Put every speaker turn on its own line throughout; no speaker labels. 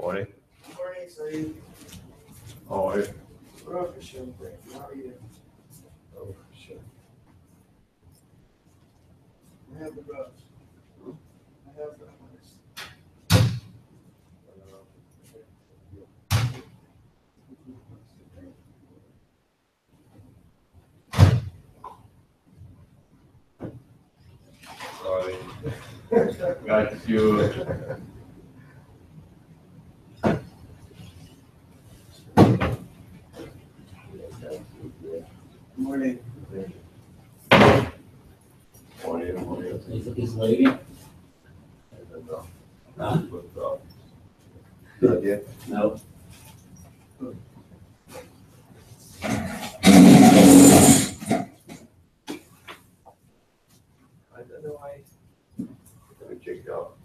Morning.
Morning, Saeed.
How are you?
Baruch Hashem, thank you. How are you?
Oh, sure.
I have the rush. I have the rush.
Sorry. Got you.
Morning.
Morning.
Is lady?
I don't know.
Huh?
Not yet.
No.
I don't know why. Let me check it out.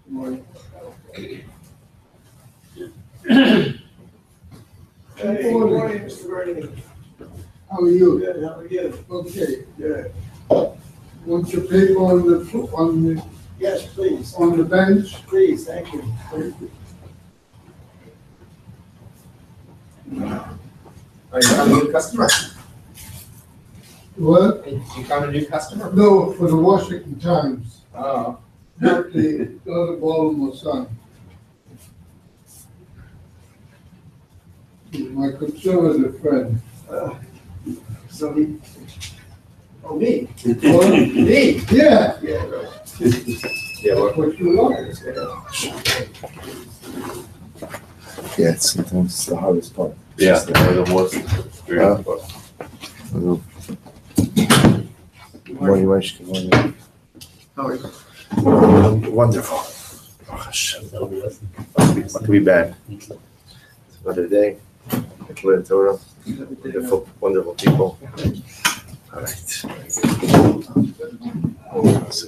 Morning.
Hey,
Hey, good morning, Mr. Bernie.
how are you?
Good, how are you?
Okay,
Good.
want your paper on
Yes, please.
the bench?
Please, thank you.
Are you found a new customer?
What?
You found a new customer?
No, for the Washington Times,
Oh.
not the other Baltimore Sun. He's my conservative friend.
So he, oh, me?
What?
Me?
Yeah,
Yeah, right.
Yeah,
that's what you like.
Yeah, it's sometimes the hardest part.
Yeah, the most experience.
Good morning, Moshe. Good morning.
How are you?
Wonderful. What could be bad? It's another day. I can learn Torah. Wonderful, wonderful people. All right. So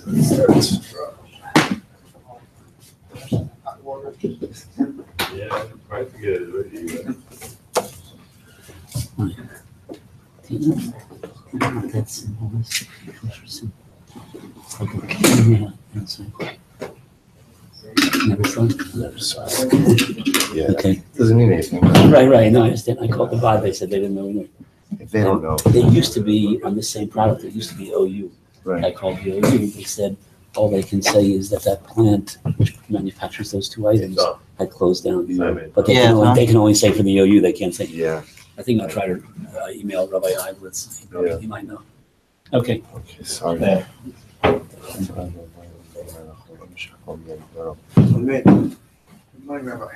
let's start.
Yeah, try to get it ready.
That's yeah, that's never saw.
Yeah,
Okay.
doesn't mean anything.
Right. No, I understand. I called the vibe. They said they didn't know.
If they don't know.
They used to be on the same product. It used to be OU.
Right.
I called the OU. They said all they can say is that plant which manufactures those two items had closed down. But they can only say for the OU. They can't say.
Yeah.
I think I'll try to email Rabbi Ivelitz.
Yeah.
He might know. Okay.
Okay, sorry.
Yeah.
Good morning, Rabbi.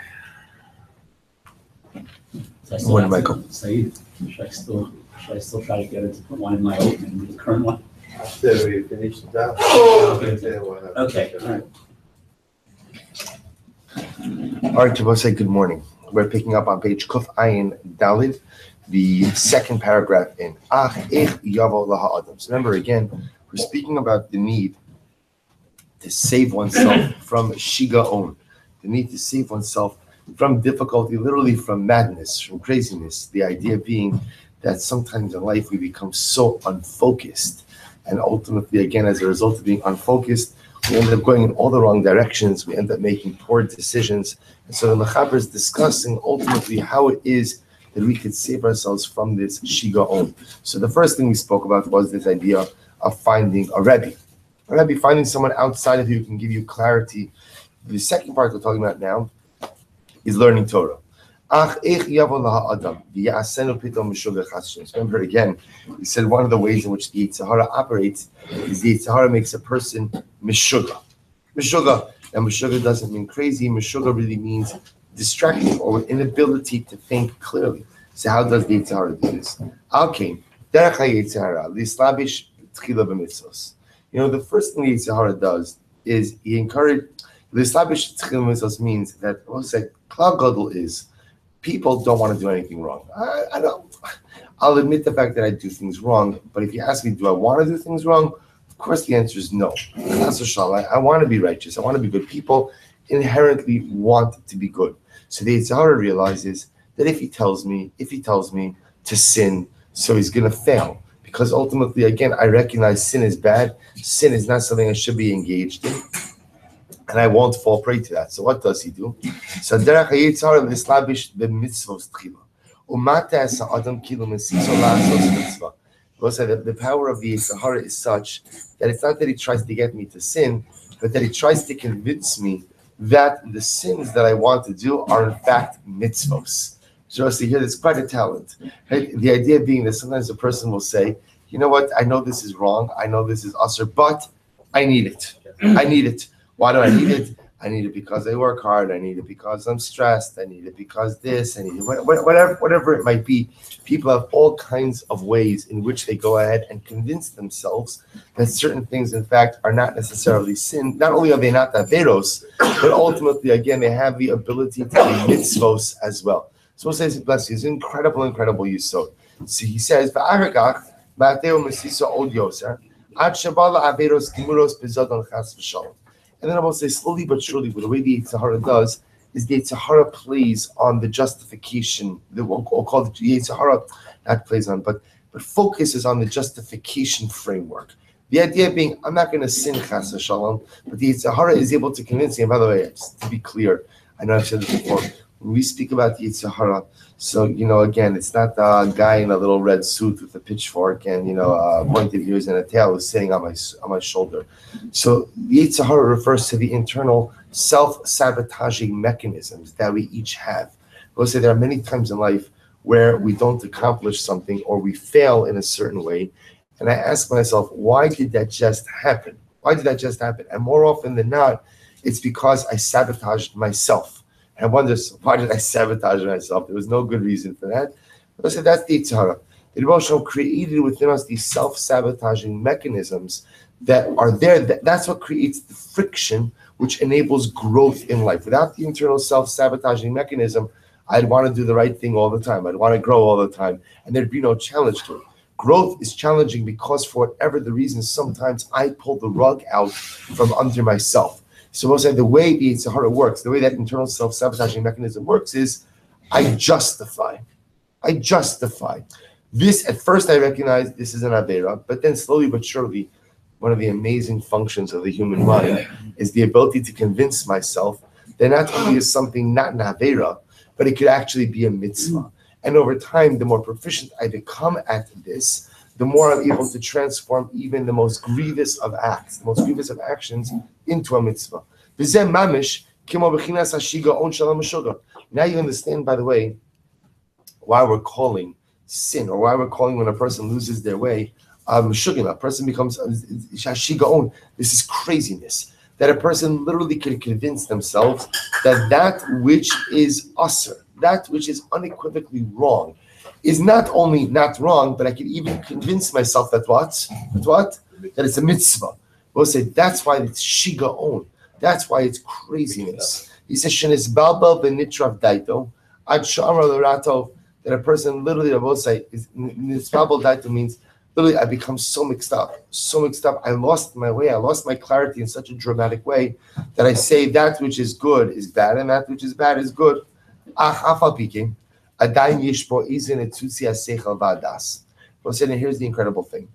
Morning, Michael.
Saeed, should I still try to get it to put one in my open, the current one?
After we finish that.
Okay, all right.
All right, Jabba, say good morning. We're picking up on page Kuf Ayin Dalid, the second paragraph in Ach Ich Yavo Laha Adam. So remember again, we're speaking about the need to save oneself from shigaon, the need to save oneself from difficulty, literally from madness, from craziness. The idea being that sometimes in life we become so unfocused, and ultimately, again, as a result of being unfocused, we end up going in all the wrong directions. We end up making poor decisions. And so the Mechaber is discussing ultimately how it is that we could save ourselves from this shigaon. So the first thing we spoke about was this idea of finding a Rebbe. A Rebbe, finding someone outside of you who can give you clarity. The second part we're talking about now is learning Torah. Remember again, he said one of the ways in which the Yetzer Hara operates is the Yetzer Hara makes a person mishuga. Mishuga. And mishuga doesn't mean crazy. Mishuga really means distracted or with inability to think clearly. So how does the Yetzer Hara do this? Okay. Derech HaYetzer Hara, lislabish tchila b'mitzvos. The first thing the Yetzer Hara does is he encourages, lislabish tchila b'mitzvos means that, Klal Gadol is, people don't want to do anything wrong. I don't. I'll admit the fact that I do things wrong, but if you ask me, do I want to do things wrong? Of course, the answer is no. I want to be righteous. I want to be good. People inherently want to be good. So the Yetzer Hara realizes that if he tells me to sin, so he's going to fail. Because ultimately, again, I recognize sin is bad. Sin is not something I should be engaged in. And I won't fall prey to that. So what does he do? So derech hayetzer hara lislabish b'mitzvos tchila. Umata esa adam kilu mesiso la'asos mitzvah. The power of the Yetzer Hara is such that it's not that he tries to get me to sin, but that he tries to convince me that the sins that I want to do are in fact mitzvos. So here, there's quite a talent. Right? The idea being that sometimes a person will say, you know what, I know this is wrong, I know this is usher, but I need it. I need it. Why do I need it? I need it because I work hard. I need it because I'm stressed. I need it because this. I need it. Whatever it might be. People have all kinds of ways in which they go ahead and convince themselves that certain things, in fact, are not necessarily sin. Not only are they not averos, but ultimately, again, they have the ability to be mitzvos as well. So we'll say, bless you, it's incredible yisod. So he says, "Va'aragach ba'ateo mesiso od yoser ad shabala averos kimuros bezodon chas v'shalom." And then I will say slowly but surely, what the way the Yetzer Hara does is the Yetzer Hara plays on the justification. We'll call it the Yetzer Hara, not plays on, but focuses on the justification framework. The idea being, I'm not going to sin chas v'shalom, but the Yetzer Hara is able to convince me. And by the way, just to be clear, I know I've said this before. When we speak about the Yetzer Hara, so again, it's not a guy in a little red suit with a pitchfork and pointed ears and a tail who's sitting on my shoulder. So the Yetzer Hara refers to the internal self-sabotaging mechanisms that we each have. We'll say there are many times in life where we don't accomplish something or we fail in a certain way, and I ask myself, why did that just happen? Why did that just happen? And more often than not, it's because I sabotaged myself. And I wonder, why did I sabotage myself? There was no good reason for that. But I said, that's the Yetzer Hara. The Rebbe Shalom created within us these self-sabotaging mechanisms that are there. That's what creates the friction which enables growth in life. Without the internal self-sabotaging mechanism, I'd want to do the right thing all the time. I'd want to grow all the time. And there'd be no challenge to it. Growth is challenging because for whatever the reason, sometimes I pull the rug out from under myself. So we'll say the way the Yetzer Hara works, the way that internal self-sabotaging mechanism works is I justify. This, at first I recognize this is an Avera, but then slowly but surely, one of the amazing functions of the human mind is the ability to convince myself that not only is something not an Avera, but it could actually be a mitzvah. And over time, the more proficient I become at this, the more I'm able to transform even the most grievous of acts, the most grievous of actions, into a mitzvah. Now you understand, by the way, why we're calling sin, or why we're calling when a person loses their way, shugim. A person becomes shigaon. This is craziness. That a person literally can convince themselves that which is usher, that which is unequivocally wrong, is not only not wrong, but I can even convince myself that what? That it's a mitzvah. We'll say that's why it's shigaon. That's why it's craziness. He says, "Shenis balbal b'nitrav daito ad sha'amar l'rato." That a person literally, I will say, is nisbalbal daito means literally I become so mixed up. I lost my way. I lost my clarity in such a dramatic way that I say that which is good is bad and that which is bad is good. Well, here's the incredible thing.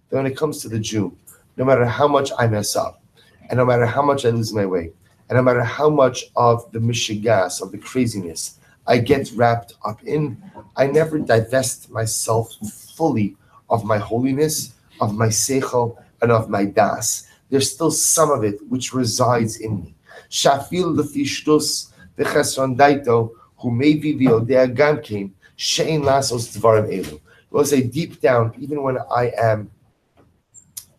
That when it comes to the Jew, no matter how much I mess up, and no matter how much I lose my way, and no matter how much of the mishigas, of the craziness I get wrapped up in, I never divest myself fully of my holiness, of my seichel, and of my das. There's still some of it which resides in me. Shafil lefishtus v'chesron daito who maybe v'yodea gamkein she'ein lasos dvarim elu. We'll say deep down, even when I am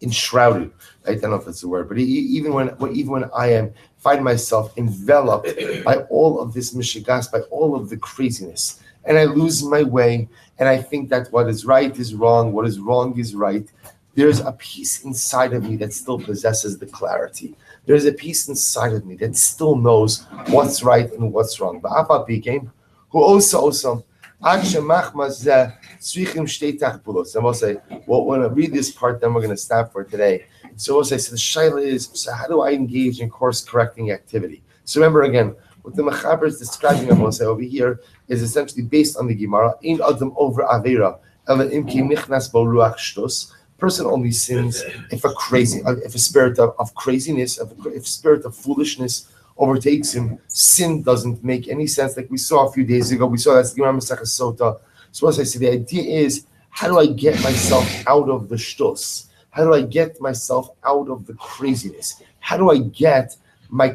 enshrouded, I don't know if that's the word, but even when I find myself enveloped by all of this mishigas, by all of the craziness, and I lose my way, and I think that what is right is wrong, what is wrong is right, there's a piece inside of me that still possesses the clarity. There's a piece inside of me that still knows what's right and what's wrong. But Afa became who also and we'll say, well, when I read this part, then we're going to stop for today. So we'll say, so the shaila is, so how do I engage in course correcting activity? So remember again, what the Mechaber is describing, I will say over here, is essentially based on the Gemara. Ein adam over avera, ela imki nichnas bo ruach shtus. Person only sins if a spirit of craziness, if a spirit of foolishness overtakes him. Sin doesn't make any sense, like we saw a few days ago. We saw that's the Gemara Masechah Sota. So as I say, the idea is, how do I get myself out of the shtus? How do I get myself out of the craziness? How do I get my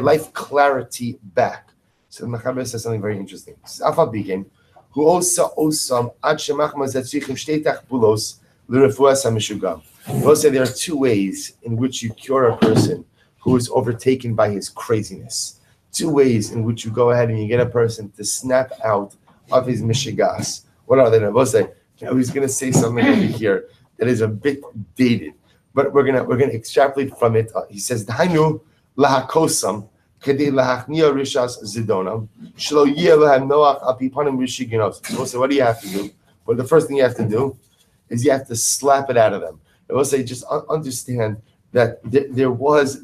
life clarity back? So the Mechaber says something very interesting. Afa begin, who also osam ad shemachma zetzrichim shteitach bulos l'refuas hamishugam. We'll say there are two ways in which you cure a person who is overtaken by his craziness. Two ways in which you go ahead and you get a person to snap out of his mishigas. What are they? We'll say, he's going to say something over here that is a bit dated, but we're gonna extrapolate from it. He says, "Dainu lahakosam kedei lahachnia rishas zidonam shelo yeh lahem noach apipanim rishiginos." So we'll say, what do you have to do? Well, the first thing you have to do is you have to slap it out of them. And we'll say, just understand that there was.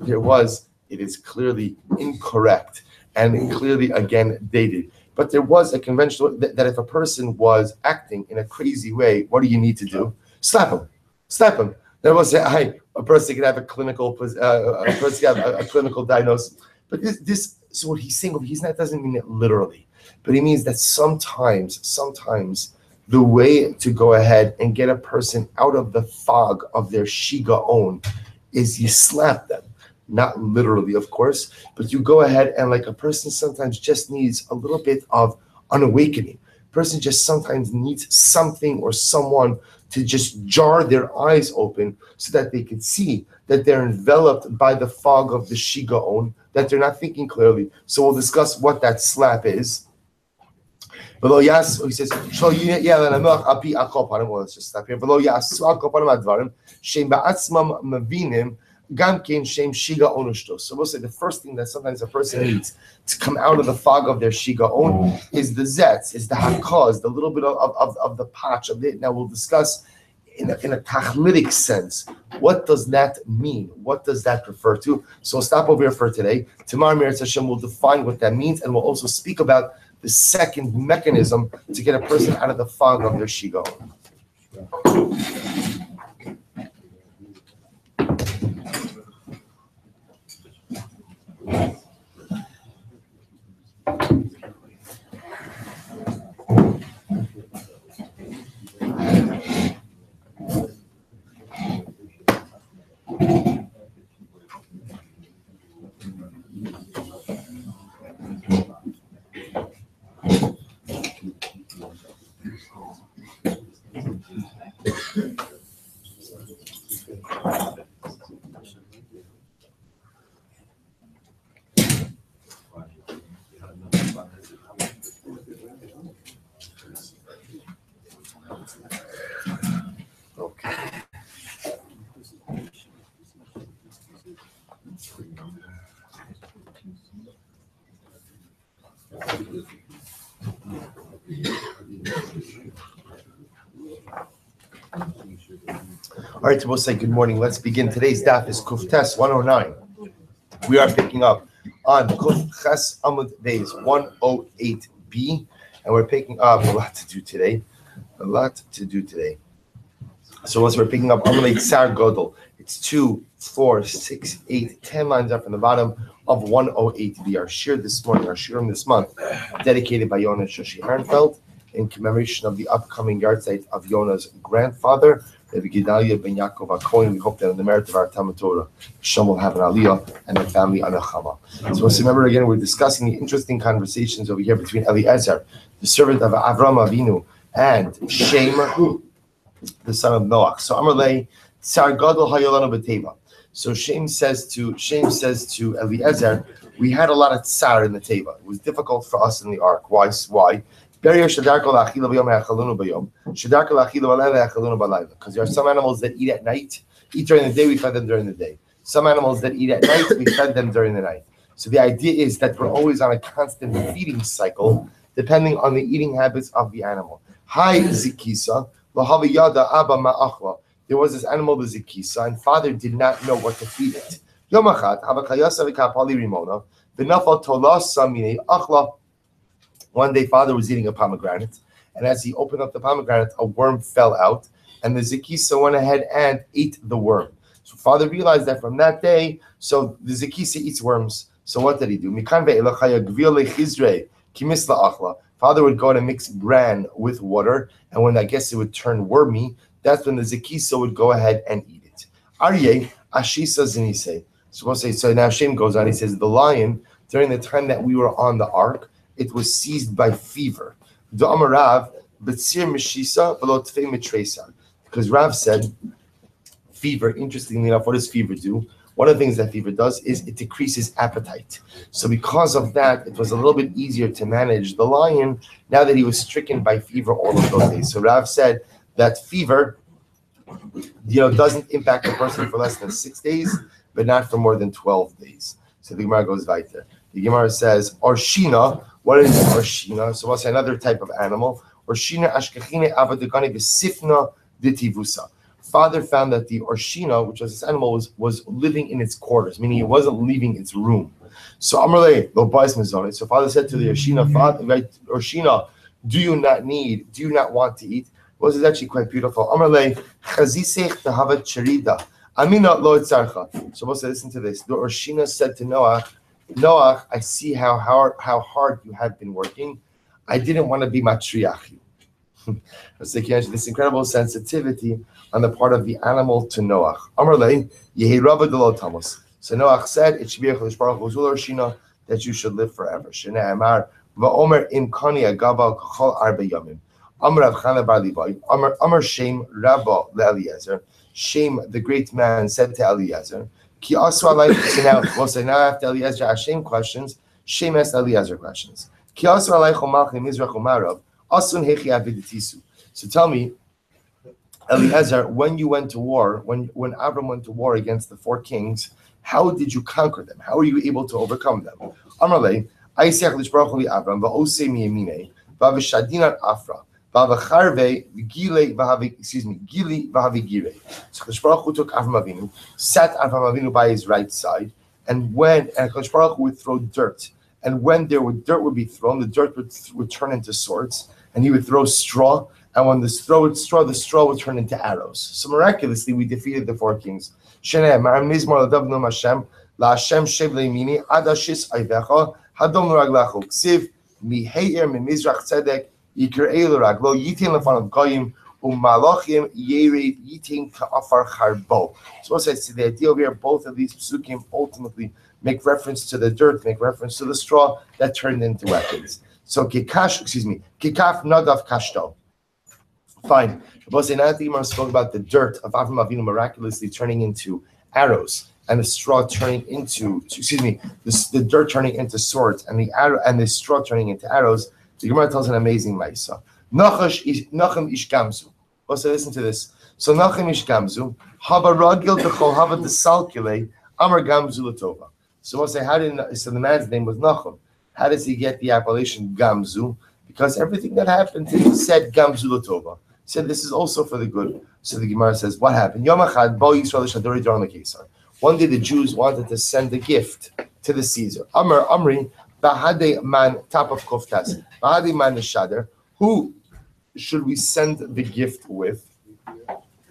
It is clearly incorrect and clearly again dated. But there was a conventional that if a person was acting in a crazy way, what do you need to do? Slap him. There was a person could have a clinical diagnosis. But this so what he's saying, doesn't mean it literally, but he means that sometimes the way to go ahead and get a person out of the fog of their shigaon is you slap them. Not literally, of course, but you go ahead and like a person sometimes just needs a little bit of an awakening. Person just sometimes needs something or someone to just jar their eyes open so that they can see that they're enveloped by the fog of the shigaon, that they're not thinking clearly. So we'll discuss what that slap is. Below Yas, he says, let's just stop here. Below Yas, so we'll say the first thing that sometimes a person needs to come out of the fog of their shigaon is the zetz, is the hakaz, the little bit of the patch of it. Now we'll discuss in a tachlitic sense, what does that mean? What does that refer to? So we'll stop over here for today. Tomorrow, Meretz Hashem will define what that means, and we'll also speak about the second mechanism to get a person out of the fog of their shigaon. All right, so we'll say good morning. Let's begin. Today's daf is Kuf Tes 109. We are picking up on Kuf Ches Amud Beis 108b, and we're picking up a lot to do today. So once we're picking up Amud Tsar Godel, it's 2, 4, 6, 8, 10 lines up from the bottom of 108b. Our shir this morning, our shirim this month, dedicated by Yonah Shoshi Harnfeld, in commemoration of the upcoming yahrzeit of Yonah's grandfather, Rabbi Gedalia ben Yaakov HaKohen. We hope that in the merit of our Talmud Torah, Shem will have an aliyah and the family on a chama. So let's remember again, we're discussing the interesting conversations over here between Eliezer, the servant of Avram Avinu, and Shem, the son of Noach. So Amarle, Tsar Gadol Hayolanu B'Teva. So Shem says to Eliezer, we had a lot of tsar in the teva. It was difficult for us in the ark. Why? Because there are some animals that eat at night, eat during the day, we fed them during the day. Some animals that eat at night, we fed them during the night. So the idea is that we're always on a constant feeding cycle, depending on the eating habits of the animal. Hi Zikisa, Lahaviyada Abba Ma'achla. There was this animal, the Zikisa, and father did not know what to feed it. One day, father was eating a pomegranate, and as he opened up the pomegranate, a worm fell out, and the Zikisa went ahead and ate the worm. So father realized that from that day, so the Zikisa eats worms. So what did he do? Father would go and mix bran with water, and when I guess it would turn wormy, that's when the Zikisa would go ahead and eat it. Aryeh Ashisa Zinise. So we'll say, so now Shem goes on, he says, the lion, during the time that we were on the ark, it was seized by fever. Because Rav said, fever, interestingly enough, what does fever do? One of the things that fever does is it decreases appetite. So because of that, it was a little bit easier to manage the lion now that he was stricken by fever all of those days. So Rav said that fever, doesn't impact a person for less than 6 days, but not for more than 12 days. So the Gemara goes weiter. The Gemara says, Orshina, what is Orshina? So we'll say another type of animal. Orshina ashkechine avadagani besifna ditivusa. Father found that the Orshina, which was this animal, was living in its quarters, meaning it wasn't leaving its room. So Amarle, lo bais mezone. So father said to the Orshina, Orshina, do you not want to eat? Well, this is actually quite beautiful. Amarle, chazisech tahavat cherida. Amina lo etzarcha. So we'll say, listen to this. The Orshina said to Noach, I see how hard you have been working. I didn't want to be matriach you. It's like this incredible sensitivity on the part of the animal to Noach. Amarle, yehi rabba de lo tamos. So Noach said, it should be a Cholish Baruch Hu Orshina, that you should live forever. Shene Amar, va'omer im kani agava kachol arbe yamim. Amar Rav Chana bar Levi, Amar Shem Rabba leEliezer. Shem, the great man, said to Eliezer, Ki asu alaycha. So now we'll say, now after Eliezer asked Shem questions, Shem asked Eliezer questions. Ki asu alaycha malchim mizrach umarav, asun hechi aviditisu. So tell me, Eliezer, when you went to war, when Abram went to war against the 4 kings, how did you conquer them? How were you able to overcome them? Amarle, Aisiach lishbarach li Abram, va'osei miyemine, va'vishadinan afra. Gili v'havigire. So Kodesh Baruch Hu took Avram Avinu, sat Avram Avinu by his right side, and Kodesh Baruch Hu would throw dirt, and when dirt would be thrown, the dirt would turn into swords, and he would throw straw, and when the straw would turn into arrows. So miraculously, we defeated the 4 kings. Sheneh Ma'am Mizmor L'Dav Hashem LaHashem Shev Le'Yimini Adashis Ayvecha Hadom L'Raglachu Ksiv Miheir Mimizrach Tzedek. So we'll say the idea over here, both of these psukim ultimately make reference to the dirt, make reference to the straw that turned into weapons. So kikaf nadav kashto. Fine. We'll say now the Gemara spoke about the dirt of Avram Avinu miraculously turning into arrows, and the straw turning into the dirt turning into swords, and the straw turning into arrows. The Gemara tells an amazing ma'isa. Nachem ish gamzu. Also, listen to this. So Nachem ish gamzu. Hava ragil dechol hava desalkile amar gamzu latova. So we'll say, so the man's name was Nachem. How does he get the appellation gamzu? Because everything that happened to him said gamzu latova. He said this is also for the good. So the Gemara says, what happened? Yom echad bo Yisrael shadori dor lekesar. One day the Jews wanted to send a gift to the Caesar. Amri. Bahade man, top of koftas. Bahade man shader. Who should we send the gift with?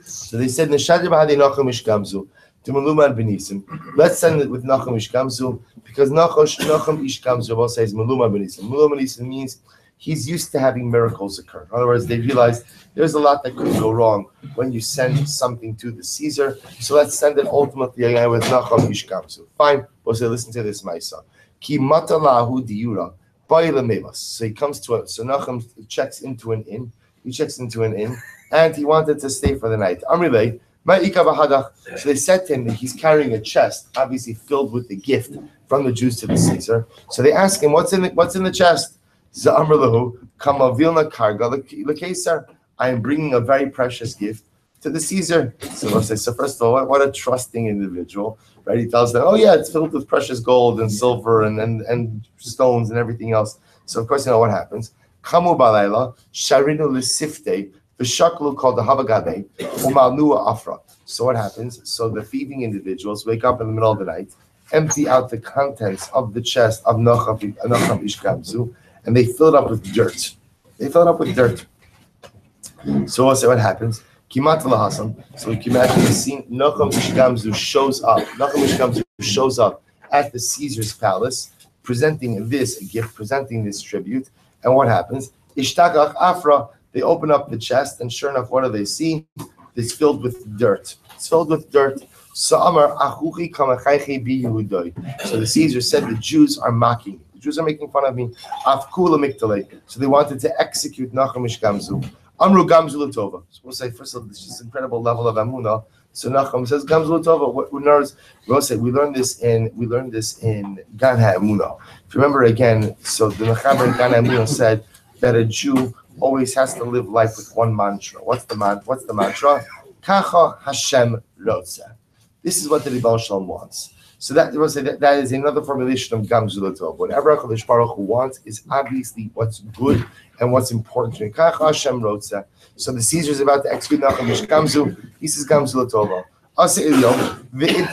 So they said, Neshader bahade Nachem ish gamzu. To Meluman benisim. Let's send it with Nachem ish gamzu, because Nachem ish gamzu says Meluman benisim. Meluman benisim means he's used to having miracles occur. In other words, they realized there's a lot that could go wrong when you send something to the Caesar. So let's send it ultimately again with Nachum Ishkamzu. Fine, we'll say, listen to this, Maisa. Ki matalahu diura. So he comes to it. So Nachum checks into an inn. He checks into an inn, and he wanted to stay for the night. Amrile, so they said to him that he's carrying a chest, obviously filled with the gift from the Jews to the Caesar. So they ask him, "What's in the chest?" Za'amrlahu kamavilna karga l'Caesar. I am bringing a very precious gift to the Caesar. So they'll say, so first of all, what a trusting individual, right? He tells them, oh yeah, it's filled with precious gold and silver and stones and everything else. So of course, you know what happens. Kamu balayla sharinu l'sifte v'shaklu called the havagade umalnua afra. So what happens? So the thieving individuals wake up in the middle of the night, empty out the contents of the chest of Nachum Ishkamzu, and they fill it up with dirt. So we'll say what happens. Kimat lahasam. So we can imagine the scene. Nachum Ishkamzu shows up at the Caesar's palace, presenting this gift, presenting this tribute. And what happens? Ishtagach afra. They open up the chest, and sure enough, what do they see? It's filled with dirt. So the Caesar said, the Jews are mocking me. The Jews are making fun of me. So they wanted to execute Nachum Ishkamzu. Amru Gamzu Latova. So we'll say, first of all, this is an incredible level of Amunah. So Nachum says, Gamzu Latova. We'll say, we learned this in Gan HaEmunah. If you remember again, so the Mechaber in Gan HaEmunah said that a Jew always has to live life with one mantra. What's the mantra? Kacha Hashem Rotza. This is what the Ribbon Shalom wants. So that is another formulation of Gamzu Latova. Whatever HaKadosh Baruch Hu wants is obviously what's good and what's important. Kacha Hashem Rotza. So the Caesar is about to execute Nachum Ishkamzu. He says Gamzu Latova.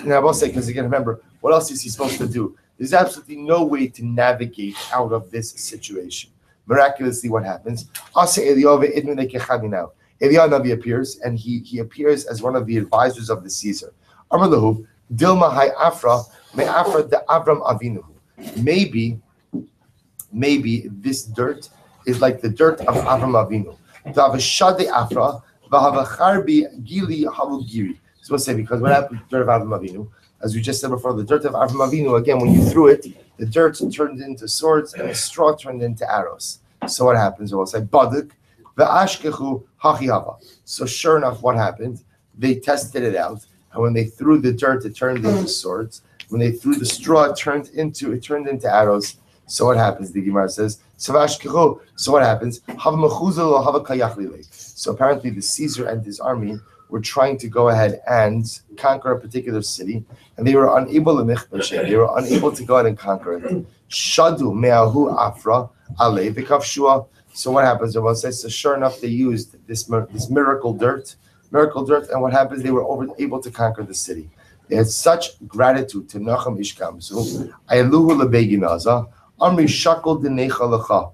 Now I'll say, because again, remember, what else is he supposed to do? There's absolutely no way to navigate out of this situation. Miraculously, what happens? Eliyahu Navi appears, and he appears as one of the advisors of the Caesar. Amrlahu Dilma Hai Afra Me Afra de Avram Avinu. Maybe this dirt is like the dirt of Avram Avinu. Davashade Afra Vahavacharbi Gili Havugiri. So we'll say, because what happened to the dirt of Avram Avinu? As we just said before, the dirt of Avram Avinu, again, when you threw it, the dirt turned into swords and the straw turned into arrows. So what happens? We'll say, Baduk, V'ashkechu Hachihava. So sure enough, what happened? They tested it out, and when they threw the dirt, it turned into swords. When they threw the straw, it turned into arrows. So what happens? The Gemara says, So what happens? So apparently the Caesar and his army were trying to go ahead and conquer a particular city, and they were unable to go ahead and conquer it. Shadu me'ahu afra ale v'kafshua. So what happens? Rabbi says, so sure enough, they used this miracle dirt, and what happens? They were able to conquer the city. They had such gratitude to Nachum Ishkamzu. Ayluhu lebeginaza amri shakol denecha lecha.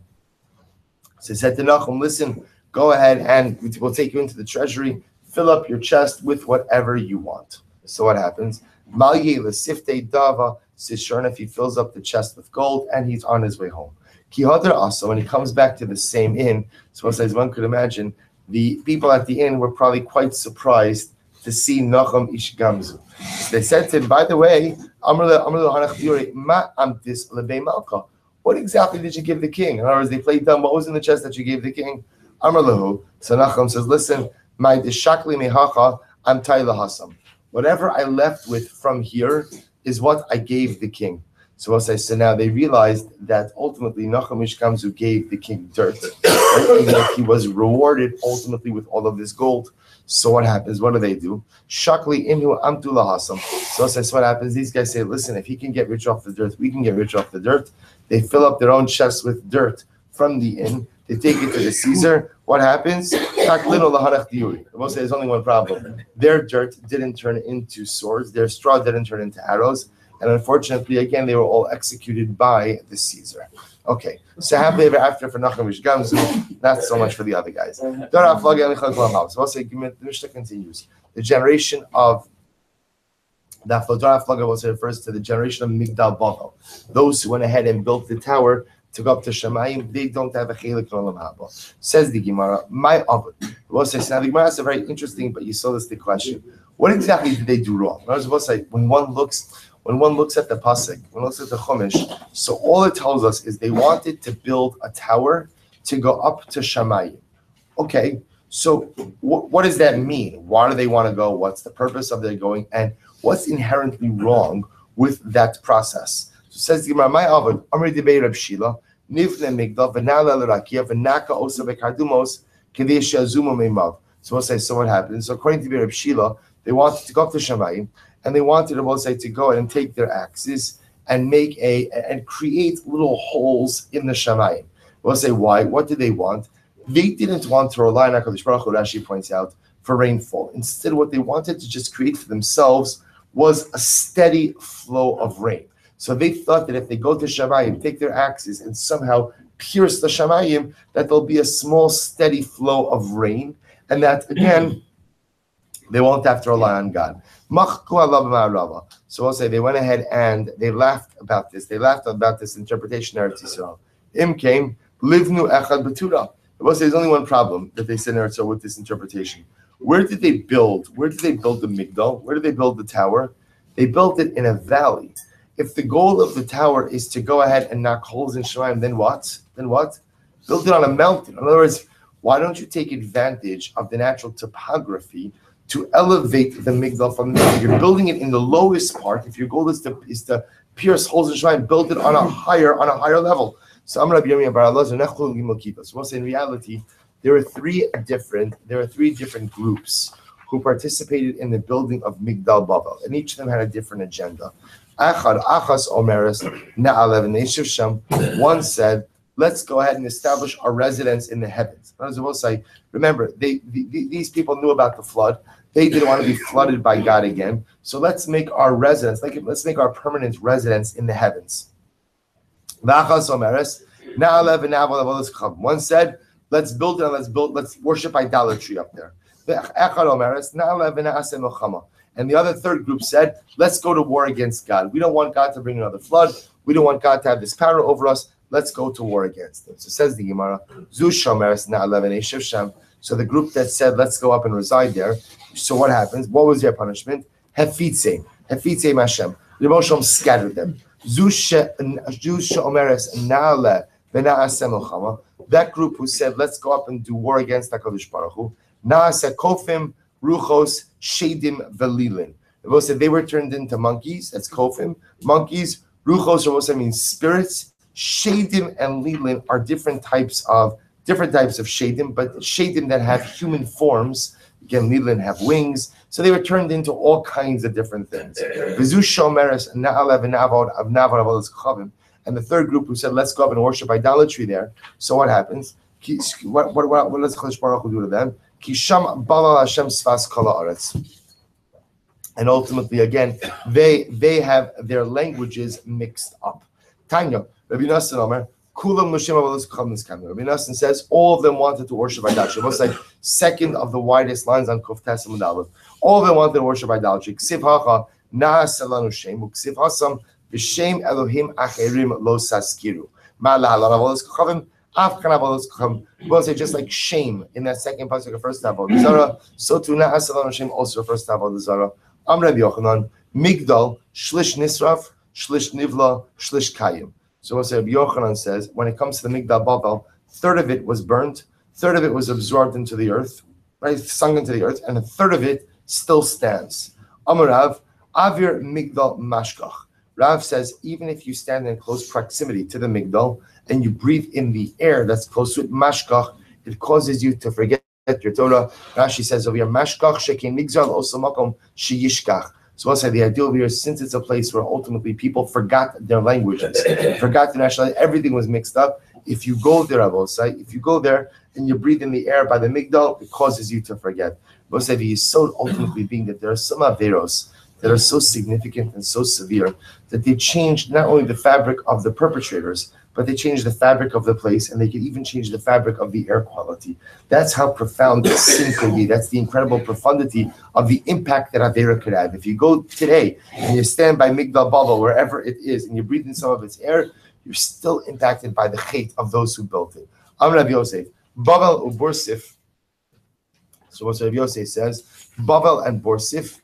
So he said to Nachum, listen, go ahead and we'll take you into the treasury. Fill up your chest with whatever you want. So what happens? Malye lesifte dava. Says sure enough, he fills up the chest with gold, and he's on his way home. Kihadar also, when he comes back to the same inn, so as one could imagine, the people at the inn were probably quite surprised to see Nachum Ishkamzu. They said to him, by the way, what exactly did you give the king? In other words, they played dumb. What was in the chest that you gave the king? So Nachum says, listen, my deshakli mehacha am hasam. Whatever I left with from here is what I gave the king. So we'll say, so now they realized that ultimately Nachum Ishkamzu gave the king dirt. Right? He was rewarded ultimately with all of this gold. So what happens? What do? Shakli inhu amtu lahasam. So we'll say, so what happens? These guys say, listen, if he can get rich off the dirt, we can get rich off the dirt. They fill up their own chests with dirt from the inn. They take it to the Caesar. What happens? We'll say there's only one problem. Their dirt didn't turn into swords. Their straw didn't turn into arrows. And unfortunately, again, they were all executed by the Caesar. Okay, so happily ever after for Nachum Ishkamzu, not so much for the other guys. So we'll say, the Mishnah continues. The generation of the refers to the generation of Migdal Bavel, those who went ahead and built the tower to go up to Shemayim, they don't have a chelik in Olam Haba. Says the Gemara, my Avod. Now the Gemara is a very interesting, but you saw this the question. What exactly did they do wrong? I was supposed to say, when one looks at the pasuk, when one looks at the Chumash, so all it tells us is they wanted to build a tower to go up to Shemayim. Okay, so what does that mean? Why do they want to go? What's the purpose of their going? And what's inherently wrong with that process? So says the Gemara, my Avod, Amri Debei Reb Shila, Nivne Migdal, V'nala L'Rakia, V'naka Osa V'Kardumos, Kedei She'azumo Meimav. So we'll say, so what happened? So according to Reb Shila, they wanted to go up to Shemayim, and they wanted, we'll say, to go and take their axes and create little holes in the Shemayim. We'll say, why? What did they want? They didn't want to rely on HaKadosh Baruch Hu, Rashi points out, for rainfall. Instead, what they wanted to just create for themselves was a steady flow of rain. So they thought that if they go to Shemayim, take their axes, and somehow pierce the Shemayim, that there'll be a small, steady flow of rain, and that, again, they won't have to rely on God. So I'll say they went ahead and they laughed about this. They laughed about this interpretation of Eretz Yisrael. Im came, livnu echad betura. There's only one problem that they said in Eretz Yisrael with this interpretation. Where did they build? Where did they build the Migdal? Where did they build the tower? They built it in a valley. If the goal of the tower is to go ahead and knock holes in Shemayim, then what? Build it on a mountain. In other words, why don't you take advantage of the natural topography to elevate the Migdal from the middle? You're building it in the lowest part. If your goal is to pierce holes in Shemayim, build it on a higher level. So I'm Rabbi Yirmiyah Bar Elazar Nechol Gimel Kippos. So in reality, there are three different groups who participated in the building of Migdal Bavel, and each of them had a different agenda. One said, let's go ahead and establish our residence in the heavens. As I will say, remember, these people knew about the flood. They didn't want to be flooded by God again. So let's make our residence, let's make our permanent residence in the heavens. One said, let's build it, let's worship idolatry up there. And the other third group said, let's go to war against God. We don't want God to bring another flood. We don't want God to have this power over us. Let's go to war against him. So says the Gemara, so the group that said, let's go up and reside there. So what happens? What was their punishment? Hefitzeim Hashem. The Moshe scattered them. That group who said, let's go up and do war against HaKadosh Baruch Hu, Kofim, Ruchos, Shedim, Velilin. They were turned into monkeys. That's Kofim. Monkeys, Ruchos also means spirits. Shedim and Lilin are different types of Shedim, but Shedim that have human forms. Again, Lilin have wings. So they were turned into all kinds of different things. And the third group who said, let's go up and worship idolatry there. So what happens? What does Chodesh Baruch Hu do to them? And ultimately, again, they have their languages mixed up. Tanya, Rabbi Nassan Omer, Kulam Nushim Avodas Kacham Niskam. Rabbi Nassan says all of them wanted to worship idolatry. It was like second of the widest lines on Kuf Tes Amud Aleph. All of them wanted to worship idolatry. Ksiv Hacha Na'as Elanu Shem Uksiv Hasam V'Shem Elohim Acherim Lo Saskiru. Ma'ala Avodas Kachavim Afkan Avodas Kacham. We'll say just like shame in that second pasuk of first Avodah Zarah. So too Na'as Elanu Shem also refers to Avodah Zarah. Am Rabbi Yochanan Migdal Shlish Nisraf Shlish Nivla Shlish Kayim. So what Rabbi Yochanan says, when it comes to the Migdal Bavel, third of it was burnt, third of it was absorbed into the earth, right, sunk into the earth, and a third of it still stands. Amarav, Avir Migdal Mashkach. Rav says, even if you stand in close proximity to the Migdal and you breathe in the air that's close to it, Mashkach, it causes you to forget your Torah. Rashi says over here, Mashkach shekin migdal osamakom sheyishkach. So I'll say the idea over here, since it's a place where ultimately people forgot their languages, forgot their nationality, everything was mixed up. If you go there, I will say, if you go there and you breathe in the air by the Migdal, it causes you to forget. I will say the Yisod ultimately being that there are some Averos that are so significant and so severe that they changed not only the fabric of the perpetrators, but they changed the fabric of the place, and they could even change the fabric of the air quality. That's how profound the sin could be. That's the incredible profundity of the impact that Avera could have. If you go today and you stand by Migdal Bavel, wherever it is, and you breathe in some of its air, you're still impacted by the chait of those who built it. Amar Rabbi Yosef, Bavel u'Borsif. So what Rabbi Yosef says, Bavel and Borsif,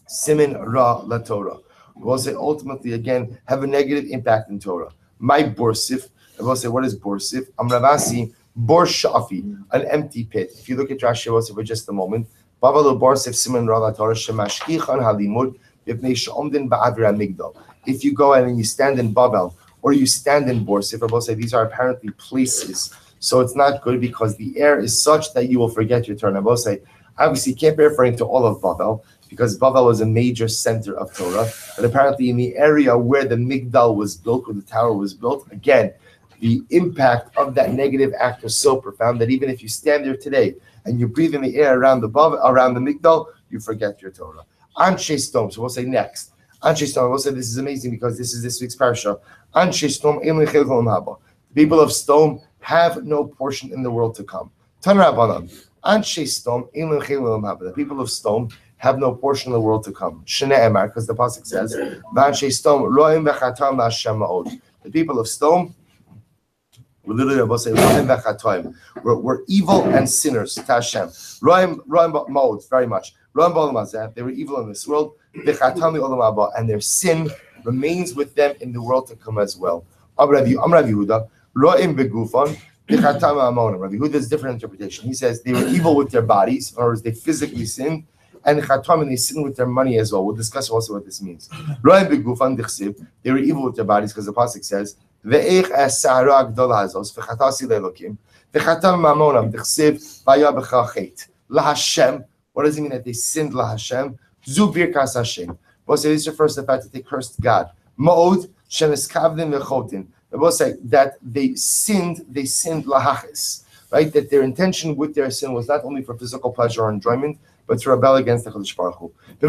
Simin Ra La Torah. We'll say ultimately again have a negative impact in Torah. My Borsif, I will say what is Borsif? Amravasi Bor Shafi, an empty pit. If you look at Rashi, we'll say for just a moment. Bavel Borsif Simin Ra La Torah Shemashkichan Halimud B'pnei Shomdin Ba'avira Migdal. If you go out and you stand in Babel or you stand in Borsif, I will say these are apparently places. So it's not good because the air is such that you will forget your turn. I will say, obviously, you can't be referring to all of Babel because Babel was a major center of Torah. But apparently, in the area where the Migdal was built, where the tower was built, again, the impact of that negative act was so profound that even if you stand there today and you breathe in the air around the Migdal, you forget your Torah. Anshe Stom. So we'll say next. Anshe Stom. We'll say this is amazing because this is this week's parasha. Anshe Stom. The people of Stom have no portion in the world to come. Tanrabanan. Anshe Stom. The people of Stom have no portion in the world to come. Shene Emar, because the pasuk says, "Anshe Stom roim v'chatam la'Hashem ma'od." The people of Stom, we're literally about to say roim v'chatam. We're evil and sinners to Hashem. Roim ma'od, very much. Roim b'olam hazeh. They were evil in this world. V'chatam li'olam haba, and their sin remains with them in the world to come as well. Amar Rabbi Yehuda. Roim begufon, bichatam amonim. Rabbi Yehuda's different interpretation. He says they were evil with their bodies, or as they physically sinned, and chatam, and they sinned with their money as well. We'll discuss also what this means. Roim begufon dichsiv, they were evil with their bodies because the pasuk says, ve'ech es sa'ara gdola hazos, v'chatasi le'elokim, v'chatam amonam dichsiv, v'ya b'chachet. LaHashem, what does it mean that they sinned LaHashem? Zu birkas Hashem. We'll say this refers to the fact that they cursed God. Ma'od, she'neskavdim v'chotin. I will say that they sinned lahachis, right? That their intention with their sin was not only for physical pleasure or enjoyment, but to rebel against the Chodesh Baruch Hu. We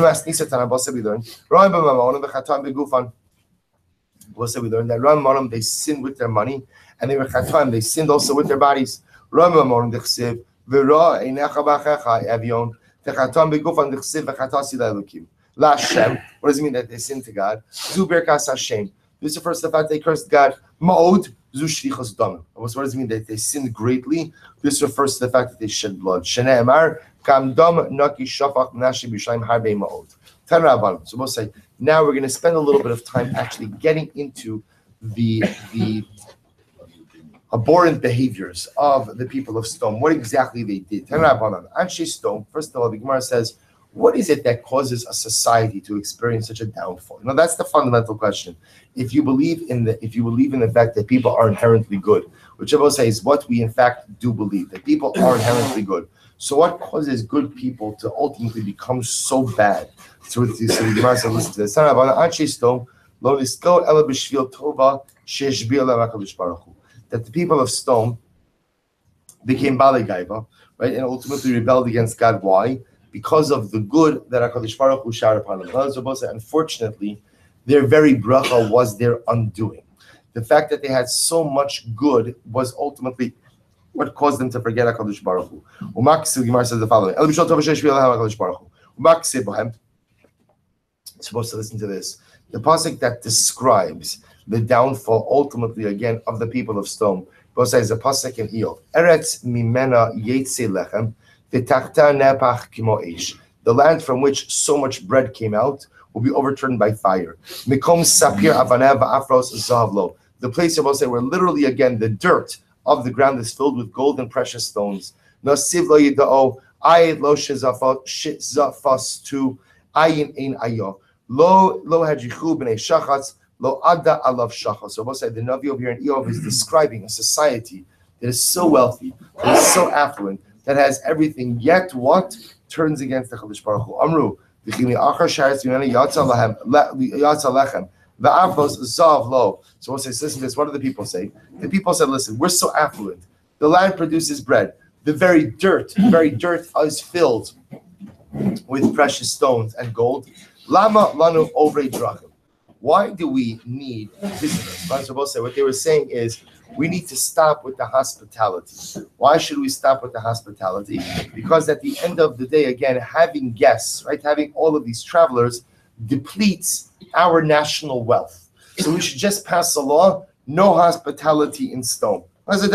learned that Ram Monam, they sinned with their money, and they were chatam, they sinned also with their bodies. Ram Monam dechsev, v'ra einecha b'achecha evion, v'chatam begufan dechsev v'chatasi la'elukim. La Hashem, what does it mean that they sinned to God? Zu birkas Hashem. This refers to the fact they cursed God. Ma'od zu shlichus damim. What does it mean that they sinned greatly? This refers to the fact that they shed blood. Shnei Emar kam dam naki shafach nashi b'shayim harbe ma'od. Tan Rabbanim. So we'll say now we're going to spend a little bit of time actually getting into the abhorrent behaviors of the people of Sodom. What exactly they did. Tan Rabbanim. Anshe Sodom. First of all, the Gemara says, what is it that causes a society to experience such a downfall? You know, that's the fundamental question. If you believe in the fact that people are inherently good, which I will say is what we in fact do believe, that people are inherently good. So what causes good people to ultimately become so bad? So the Gemara says, listen to this. That the people of Sodom became Balei Gaiva, right, and ultimately rebelled against God. Why? Because of the good that HaKadosh Baruch Hu showered upon them. Unfortunately, their very bracha was their undoing. The fact that they had so much good was ultimately what caused them to forget HaKadosh Baruch Hu. Gemara says the following. Supposed to listen to this. The pasuk that describes the downfall ultimately again of the people of Sodom. Both says the pasuk in Iyov. Eretz mimena yetze lechem. The land from which so much bread came out will be overturned by fire. The place of us where literally again the dirt of the ground is filled with gold and precious stones. Lo hadjichu b'nei shachatz lo ada alav shachatz. So we'll say the Navi over here in Iyov is describing a society that is so wealthy, that is so affluent, that has everything, yet what turns against the Chodesh Baruch Hu? Amru, v'chimi achar sharetz v'yani yatsa lechem, v'afos zav lo. So we'll say, listen to this, what do the people say? The people said, listen, we're so affluent. The land produces bread. The very dirt is filled with precious stones and gold. Lama lanu ovrei drachim. Why do we need visitors? So we'll say, what they were saying is, we need to stop with the hospitality. Why should we stop with the hospitality? Because at the end of the day, again, having guests, right, having all of these travelers depletes our national wealth. So we should just pass a law, no hospitality in stone. Because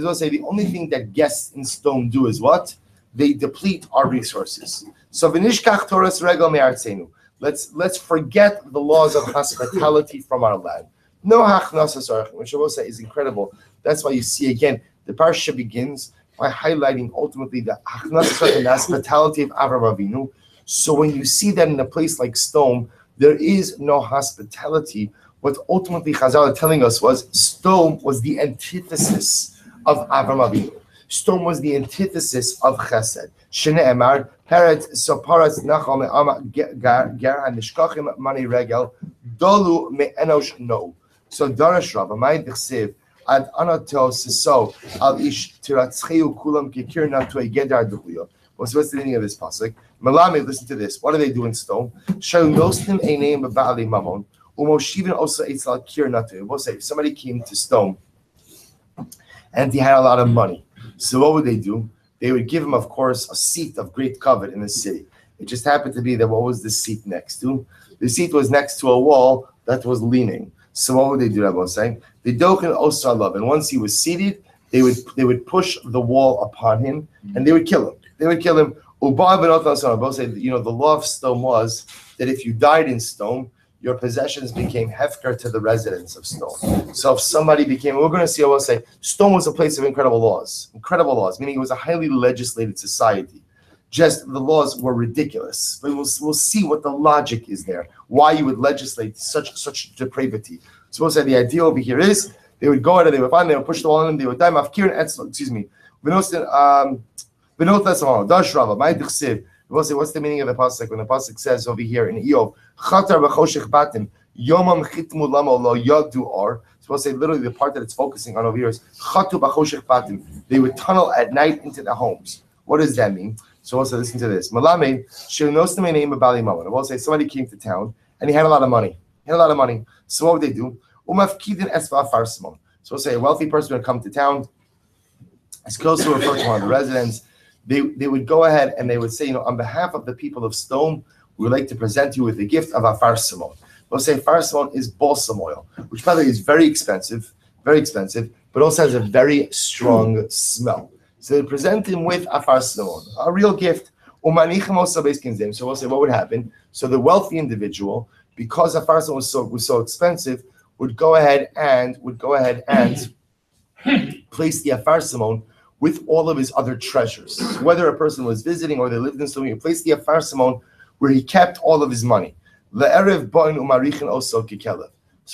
we'll say the only thing that guests in stone do is what? They deplete our resources. So let's forget the laws of hospitality from our land. No hachnasas arachim, which I will say is incredible. That's why you see again the parsha begins by highlighting ultimately the hachnasas arachim, the hospitality of Avraham Avinu. So when you see that in a place like Stone, there is no hospitality. What ultimately Chazal are telling us was Stone was the antithesis of Avraham Avinu. Stone was the antithesis of Chesed. Shne'emar Peret Soparas Nachal Me'ama Gar HaNishkachim Mani Regel Dolu Me'enosh No. So Darash Rav Amay Dichsev Ad Anato Siso Al Ish Tiratzcheu Kulam Kikir Natoi Gedar Duhuyo. What's the meaning of this pasuk? Malame, listen to this. What do they do in Stone? Shau Nostim Eineim Ba'ali Mamon Umoshivin Osa Eitzal Kir Natoi. We'll say if somebody came to Stone and he had a lot of money. So what would they do? They would give him, of course, a seat of great covet in the city. It just happened to be that what was the seat next to? The seat was next to a wall that was leaning. So what would they do, Rabbi saying? They doken osar love, and once he was seated, they would push the wall upon him and they would kill him. They would kill him. Rabbi said, the law of Stone was that if you died in Stone, your possessions became hefker to the residents of Stone. So if somebody became, we're going to see, I will say, Stone was a place of incredible laws, meaning it was a highly legislated society. Just the laws were ridiculous. But we'll see what the logic is there, why you would legislate such depravity. So we'll say the idea over here is, they would go out and they would find, they would push the wall on them, they would die, mafkir and etzl, excuse me. We'll say, what's the meaning of the pasuk when the pasuk says over here in Eov, "Chatar b'choshech batim yomam chitmu lamo lo yadu or." So we'll say literally the part that it's focusing on over here is chatu b'choshech batim. They would tunnel at night into the homes. What does that mean? So we'll say, listen to this. Malamed she'nostem name of bali mamon. We'll say somebody came to town and he had a lot of money. So what would they do? Umafkidin esva farsimon. So we'll say a wealthy person would come to town. It's close to refer to one of the residents. They would go ahead and they would say, on behalf of the people of Stone, we would like to present you with the gift of Afar Simon. We'll say Afar Simon is balsam oil, which by the way is very expensive, but also has a very strong smell. So they present him with Afar Simon, a real gift. So we'll say, what would happen? So the wealthy individual, because Afar Simon was so expensive, would go ahead and place the Afar Simon with all of his other treasures. Whether a person was visiting or they lived in Stone, he placed the Afar Simon where he kept all of his money. So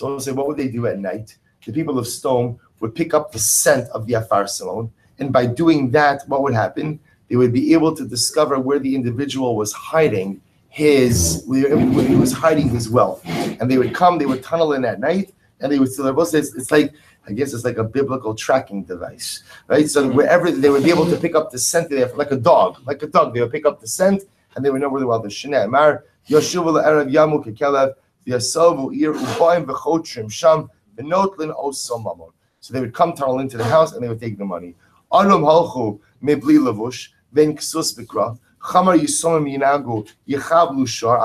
we'll say, what would they do at night? The people of Stone would pick up the scent of the Afar Simon, and by doing that, what would happen? They would be able to discover where the individual was hiding his wealth. And they would come, they would tunnel in at night, and they would still, it's like, I guess it's like a biblical tracking device, right? So wherever they would be able to pick up the scent, like a dog, they would pick up the scent and they would know where the wealth is. Shne'emar, Yoshuv l'erev yamu kekelev, v'yasovu ir ubayim v'chotrim sham, v'notlin oso mamon. So they would come tunnel into the house and they would take the money. Anum halchu mebli levush, ven ksus b'kra, chamar yisomim yinagu, yichablu shar,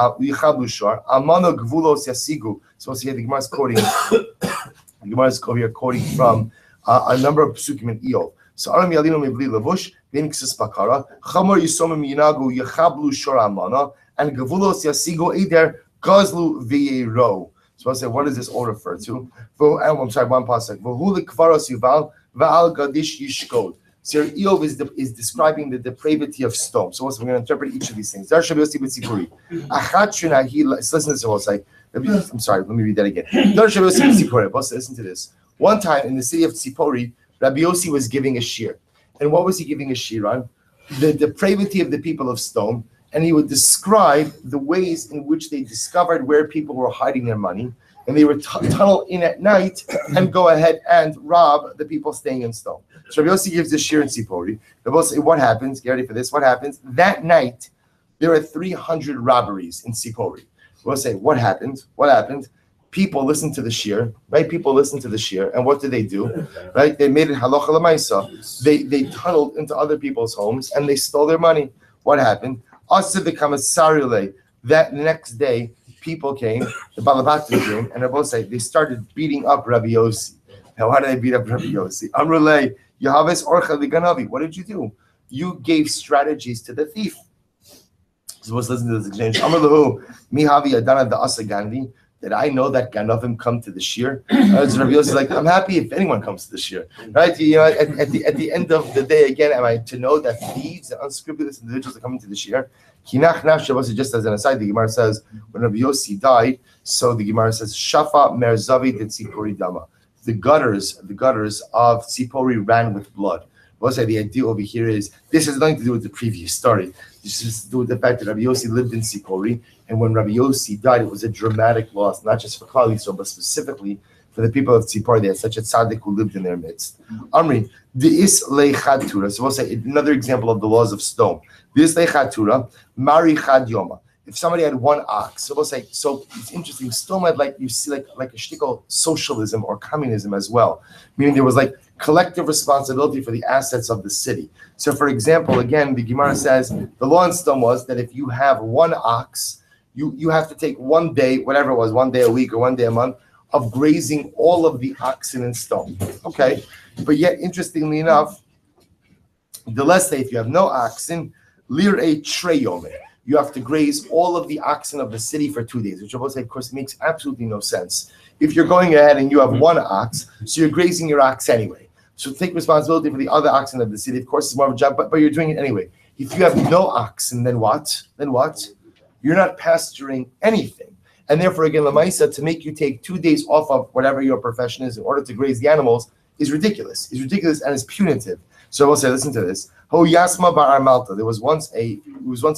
amano gvulos yasigu. So here the Gemara is quoting. The Gemara is here quoting from a number of psukim in Eov. So Aram Yalino Mibli Levush, Vinixus Bakara, Chamar Yisomim Yinagu, Yachablu Shoramana, and Gavulos Yasigo Eder, Gazlu V'Yero. So I'll say, what does this all refer to? I'm sorry, one pasuk. V'Hulik Kvaros Yuval, V'Al Gadish Yishkod. So Eov is describing the depravity of Stone. So we're going to interpret each of these things. Listen to this, I'll say. I'm sorry, let me read that again. Listen to this. One time in the city of Tzipori, Rabbi Yossi was giving a shir. And what was he giving a shir on? The depravity of the people of Stone. And he would describe the ways in which they discovered where people were hiding their money. And they would tunnel in at night and go ahead and rob the people staying in Stone. So Rabbi Yossi gives this shir in Tzipori. Rabbi Yossi, what happens? Get ready for this. What happens? That night, there are 300 robberies in Tzipori. We'll say, what happened? People listened to the shir, right? And what did they do? Right? They made it halacha l'maisa. They tunneled into other people's homes and they stole their money. What happened? Asa became a sarule. That next day, people came, the Balabatim came, and Rabbi say they started beating up Rabbi Yossi. Now, why did they beat up Rabbi Yossi? Amrulay, Yahaves Orcha Liganavi. What did you do? You gave strategies to the thief. So let's listen to this exchange. Amrullahu, Mihavi Adana the Asa Gandhi. Did I know that Ganavim come to the shir? Rabbi Yossi like, I'm happy if anyone comes to the shir. Right? You know, at the end of the day, again, am I to know that thieves and unscrupulous individuals are coming to the shir? Kinach nafshe, just as an aside, the Gemara says, when Rabbi Yossi died, so the Gemara says, Shafa merzavi de tzipori dama. The gutters of Tzipori ran with blood. What's the idea over here is, this has nothing to do with the previous story. This has to do with the fact that Rabbi Yossi lived in Tzipori, and when Rabbi Yossi died, it was a dramatic loss, not just for Klal Yisrael, but specifically for the people of Tzipori. They had such a tzaddik who lived in their midst. Amri, de'is leichad tura. So we'll say another example of the laws of stone. De'is leichad tura, mari chad yoma. If somebody had one ox, so we'll say, so it's interesting, stone had like, you see like a shtickle socialism or communism as well. Meaning there was like collective responsibility for the assets of the city. So for example, again, the Gemara says, the law in stone was that if you have one ox, you have to take 1 day, whatever it was, 1 day a week or 1 day a month, of grazing all of the oxen in stone. Okay, but yet interestingly enough, the less say if you have no oxen, lir a treyome. You have to graze all of the oxen of the city for 2 days, which I will say, of course, makes absolutely no sense. If you're going ahead and you have one ox, so you're grazing your ox anyway. So take responsibility for the other oxen of the city. Of course, it's more of a job, but you're doing it anyway. If you have no oxen, then what? You're not pasturing anything. And therefore, again, Lamaisa, to make you take 2 days off of whatever your profession is in order to graze the animals is ridiculous. It's ridiculous and it's punitive. So I will say, listen to this. Ho Yasma Bar Malta. There was once an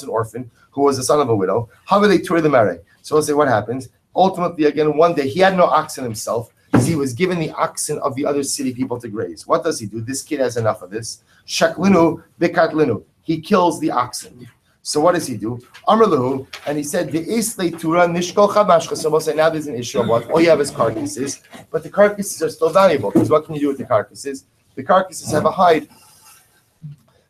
orphan who was the son of a widow. How would they tour the mare? So I'll say what happens. Ultimately, again, one day he had no oxen himself. He was given the oxen of the other city people to graze. What does he do? This kid has enough of this. Shaklinu bikatlinu. He kills the oxen. So what does he do? Amrlahu, and he said, so we'll say now there's an issue of what? All you have is carcasses, but the carcasses are still valuable, because what can you do with the carcasses? The carcasses have a hide.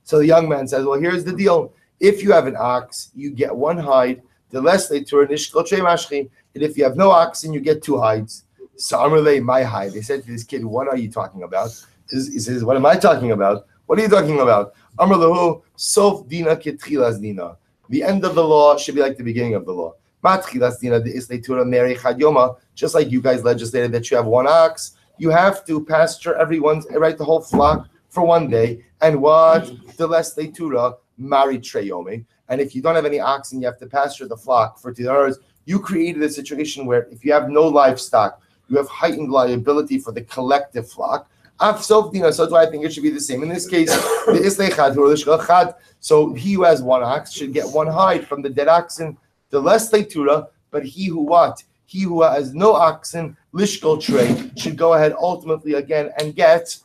So the young man says, well, here's the deal. If you have an ox, you get one hide. The less they turn, and if you have no oxen, you get 2 hides. So Amrulay, my hide. They said to this kid, what are you talking about? He says, what am I talking about? What are you talking about? Amrlahu, sof dina ketchilas dina. The end of the law should be like the beginning of the law. Matchilas dina de isleitura meri chad yoma. Just like you guys legislated that you have one ox, you have to pasture the whole flock for 1 day. And what? The less they tura, mari treyome. And if you don't have any oxen, you have to pasture the flock for 2 hours. You created a situation where if you have no livestock, you have heightened liability for the collective flock. So do I think it should be the same. In this case, so he who has one ox should get one hide from the dead oxen, the less they tura, but he who what? He who has no oxen, lishkol trey, should go ahead ultimately again and get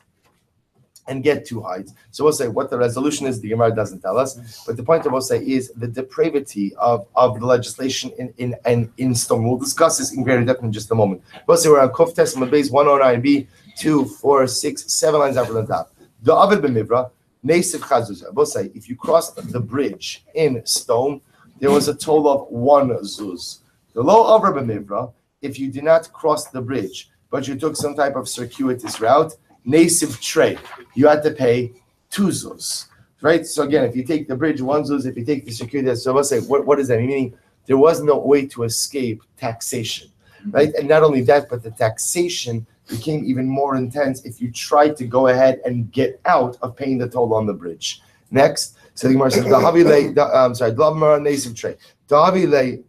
2 hides. So we'll say what the resolution is, the Gemara doesn't tell us, but the point I will say is the depravity of the legislation in stone. We'll discuss this in greater depth in just a moment. We'll say we're on Kuf Testament base 109b, 2, 4, 6, 7 lines after the top. The Avid B'mivra, Neisiv Chazuzah. We'll say if you crossed the bridge in stone, there was a total of 1 zuz. The low Avid B'mivra, if you did not cross the bridge, but you took some type of circuitous route, Nasiv Trey, you had to pay 2 zuz, right? So again, if you take the bridge, 1 zuz, if you take the security, so let's say, what does that mean? Meaning there was no way to escape taxation, right? And not only that, but the taxation became even more intense if you tried to go ahead and get out of paying the toll on the bridge. Next, so the Gemara says, Nasiv Trey, Dahavile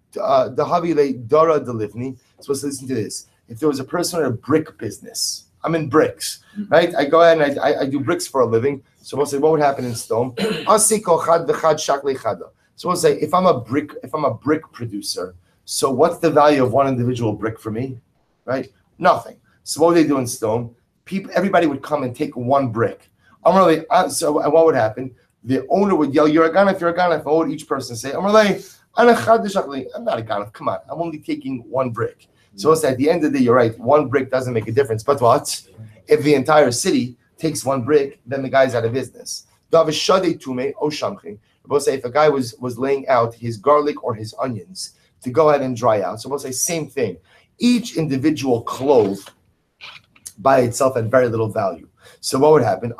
Dara Delivni. So let's listen to this. If there was a person in a brick business, I'm in bricks, right? I go ahead and I do bricks for a living. So we'll say, what would happen in stone? So we'll say, if I'm a brick producer, so what's the value of one individual brick for me, right? Nothing. So what would they do in stone? Everybody would come and take 1 brick. So what would happen? The owner would yell, "You're a ganef, you're a ganef." What would each person say? I'm not a ganef. Come on, I'm only taking 1 brick. So at the end of the day, you're right. 1 brick doesn't make a difference. But what? If the entire city takes 1 brick, then the guy's out of business. Say if a guy was laying out his garlic or his onions to go ahead and dry out. So we'll say same thing. Each individual clove by itself had very little value. So what would happen?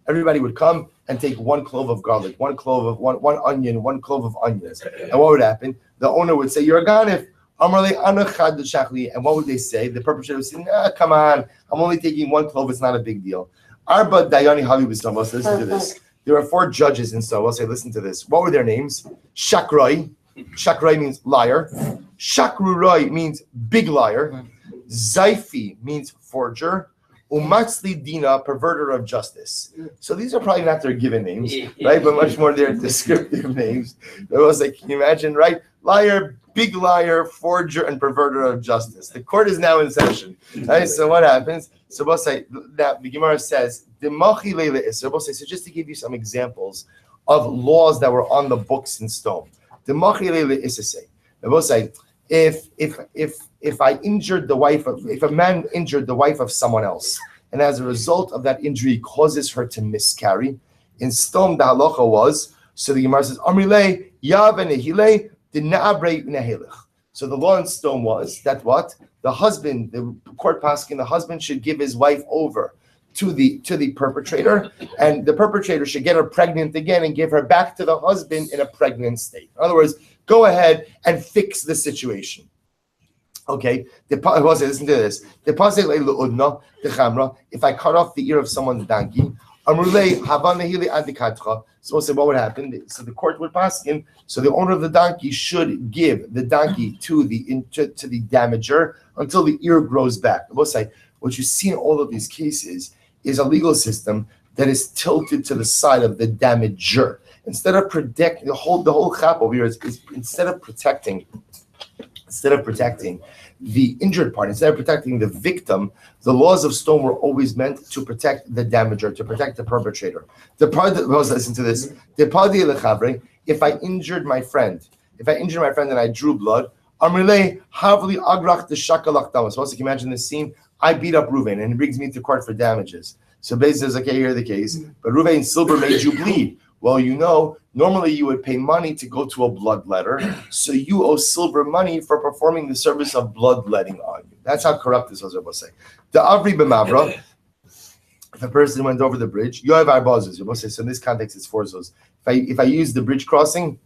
Everybody would come and take one clove of garlic, one clove of one onion, one clove of onions. And what would happen? The owner would say, "You're a ganif." And what would they say? The perpetrator would say, "Nah, come on, I'm only taking one clove, it's not a big deal." Arba Dayani Havi Listen to this. There are 4 judges in Sodom. We'll say, listen to this. What were their names? Shakrai. Shakrai means liar. Shakrurai means big liar. Zaifi means forger. Umatzli Dina, perverter of justice. So these are probably not their given names, right? But much more their descriptive names. It was like, can you imagine, right? Liar, big liar, forger, and perverter of justice. The court is now in session. Right? So what happens? So we'll say that the Gemara says, so just to give you some examples of laws that were on the books in stone. We'll say, if I injured the wife of, if a man injured the wife of someone else, and as a result of that injury causes her to miscarry, in stone the halacha was, so the Gemara says, Amrile Yavanehile Dinabre Nehelech. So the law in stone was that what? The husband, the court paskin, the husband should give his wife over to the perpetrator, and the perpetrator should get her pregnant again and give her back to the husband in a pregnant state. In other words, go ahead and fix the situation. Okay, listen to this. If I cut off the ear of someone's donkey, so we'll say what would happen. So the court would pass him. So the owner of the donkey should give the donkey to the damager until the ear grows back. We'll say what you see in all of these cases is a legal system that is tilted to the side of the damager. Instead of protecting the whole chap over here is instead of protecting the injured party, instead of protecting the victim, the laws of stone were always meant to protect the damager, to protect the perpetrator. Listen to this. If I injured my friend and I drew blood, so can you imagine this scene? I beat up Reuven and he brings me to court for damages. So basically says, okay, here's the case, but Reuven's silver made you bleed. Well, normally you would pay money to go to a bloodletter, so you owe silver money for performing the service of bloodletting on you. That's how corrupt this was, I will say. The Avri B'Mavra, if a person went over the bridge, you have arbazos. You will say, so in this context, it's 4 zos. If I use the bridge crossing,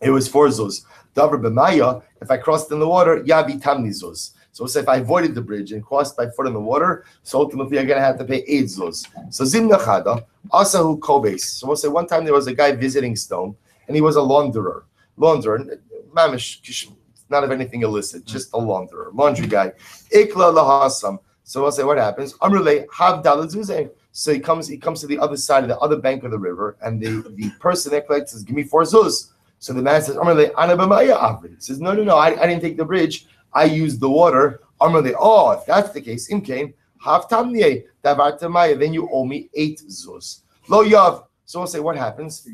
it was 4 zos. The Avri B'Maya, if I crossed in the water, yavi tamni zos. So we'll say if I avoided the bridge and crossed by foot in the water, so ultimately I'm going to have to pay 8 zos. So Zimna Chada, Asahu Kobes. So we'll say one time there was a guy visiting Stone, and he was a launderer. Mamish, not of anything illicit, just a launderer, laundry guy. Ikla lahasam. So we'll say what happens? Amrule hav dalazuzeh. So he comes to the other side of the other bank of the river, and the person that collects says, "Give me 4 zuz." So the man says, "Amrule anabamaya avrid." He says, "No, I didn't take the bridge. I used the water." Amrule, oh, if that's the case, imkain hav tamniye davartamaya. Then you owe me 8 zuz. Lo yav. So we'll say what happens?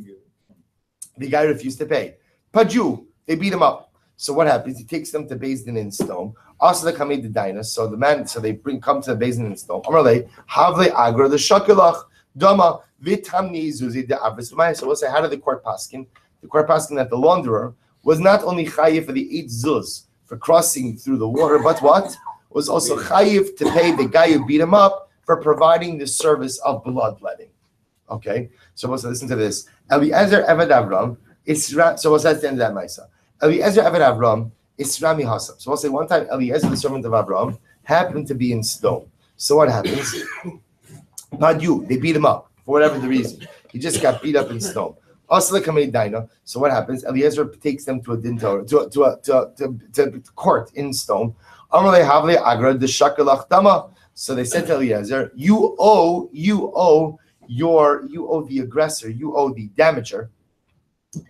The guy refused to pay. Paju, they beat him up. So what happens? He takes them to Beis Din in Stone. Also, they come in the dina. So the man, so they come to the Beis Din in Stone. Amrle havle agra the shakelach dama vitamni zuzi de avismai. So we'll say, how did the court paskin? The court paskin that the launderer was not only chayiv for the 8 zuz for crossing through the water, but what was also chayiv to pay the guy who beat him up for providing the service of bloodletting. Okay, so we'll say, listen to this. Eliezer Eved Avram. So we'll say at the end of that Maisa. Eliezer Eved Avram is Rami Hassam. So we'll say one time Eliezer, the servant of Avram, happened to be in stone. So what happens? Padu, they beat him up for whatever the reason. He just got beat up in stone. Also, so what happens? Eliezer takes them to a dinto, to court in stone. So they said to Eliezer, you owe the aggressor, you owe the damager,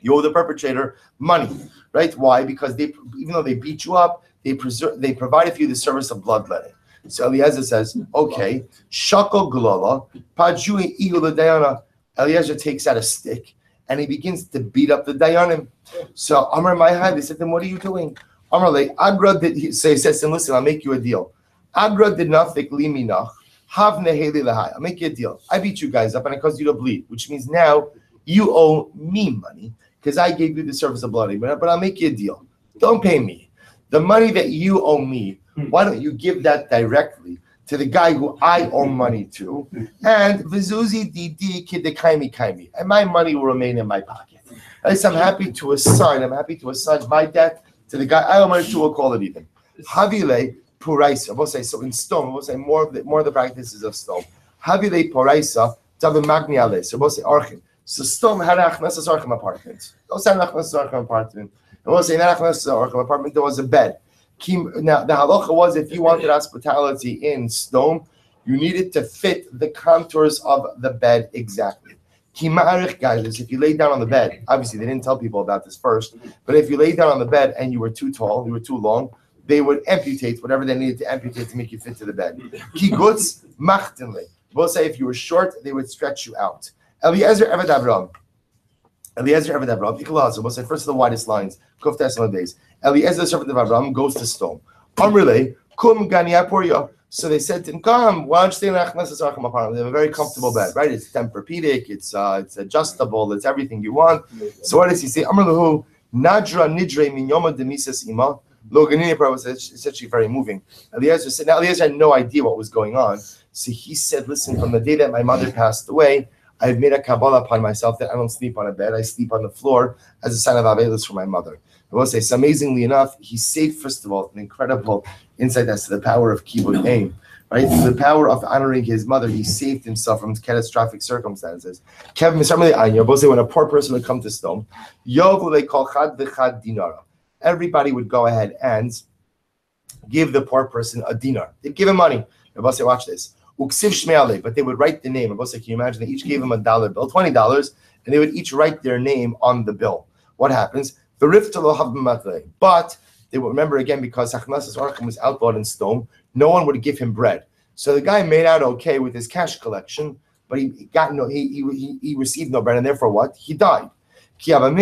you owe the perpetrator money, right? Why? Because even though they beat you up, they provided for you the service of bloodletting. So Eliezer says, okay, shako glala, pajui ihula dayana. Eliezer takes out a stick and he begins to beat up the dayanim. So Amar Maihai, they said to him, what are you doing? Amar le Agra did. So he says to him, listen, I'll make you a deal. Agra did nothing liminach. Have neheli lahai. I'll make you a deal. I beat you guys up and I caused you to bleed, which means now you owe me money. because I gave you the service of bloody, but I'll make you a deal. Don't pay me. The money that you owe me, why don't you give that directly to the guy who I owe money to, and Vizuzi Didi Kidekaimi Kaimi, and my money will remain in my pocket. So I'm happy to assign my debt to the guy I owe money to, we'll call it even. Havile Puraisa, we'll say, so in stone, we'll say more of the practices of stone. Havile Puraisa, Tavi Magni Ale, so we'll say Archim. So stone had an Achnasas Archim apartment. Don't say an Achnasas Archim apartment. And we'll say in an Achnasas Archim apartment, there was a bed. Now, the halacha was if you wanted hospitality in stone, you needed to fit the contours of the bed exactly. Guys, if you laid down on the bed, obviously they didn't tell people about this first, but if you laid down on the bed and you were too tall, you were too long, they would amputate whatever they needed to amputate to make you fit to the bed. Kigutz machtenle. We'll say if you were short, they would stretch you out. Eliezer Eved Avram. We'll say first of the widest lines. Kuf Tesla days. Eliezer, servant of Avram, goes to stone. Amrele, kum ganiapuria. So they said to him, come, why don't you stay in Achnasas Archim apartment? They have a very comfortable bed, right? It's Tempur-Pedic, it's adjustable, it's everything you want. So what does he say? Amrlehu, Nadra Nidre Minyoma Demisas Ima. Loganini Prabhu, it's actually very moving. Eliezer said, now Eliezer had no idea what was going on. So he said, listen, from the day that my mother passed away, I've made a Kabbalah upon myself that I don't sleep on a bed, I sleep on the floor as a sign of Avelus for my mother. I will say, so amazingly enough, he saved, first of all, an incredible insight as to the power of Kibbud Aim, right? Through the power of honoring his mother, he saved himself from catastrophic circumstances. When a poor person would come to stone, everybody would go ahead and give the poor person a dinar. They'd give him money. Watch this. But they would write the name. Can you imagine? They each gave him $1 bill, $20, and they would each write their name on the bill. What happens? But they would remember again, because Achnasas Archim was outlawed in stone, no one would give him bread. So the guy made out okay with his cash collection, but he received no bread, and therefore what? He died. When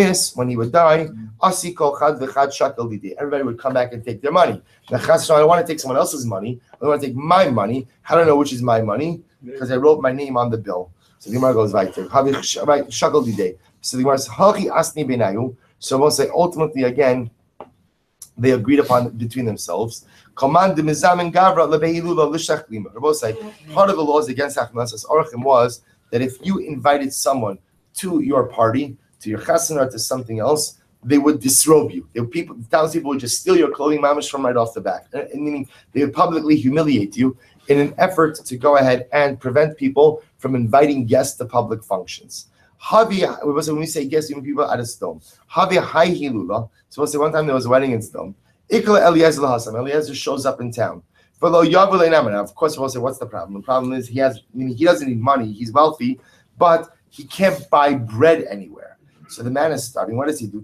he would die, everybody would come back and take their money. Now, I don't want to take someone else's money. I want to take my money. How do I know which is my money? Because I wrote my name on the bill. So the Gemara goes right there. So the Gemara says, so we'll say ultimately again, they agreed upon between themselves. We'll say part of the laws against Achnasas Archim was that if you invited someone to your party, to your chassan or to something else, they would disrobe you. Thousands of people would just steal your clothing, mamash, from right off the back. Meaning they would publicly humiliate you in an effort to go ahead and prevent people from inviting guests to public functions. When we say guests, even people at a stone. So we'll say one time there was a wedding in stone. Eliezer shows up in town. Of course, we'll say, what's the problem? The problem is he doesn't need money. He's wealthy, but he can't buy bread anywhere. So the man is starting. What does he do?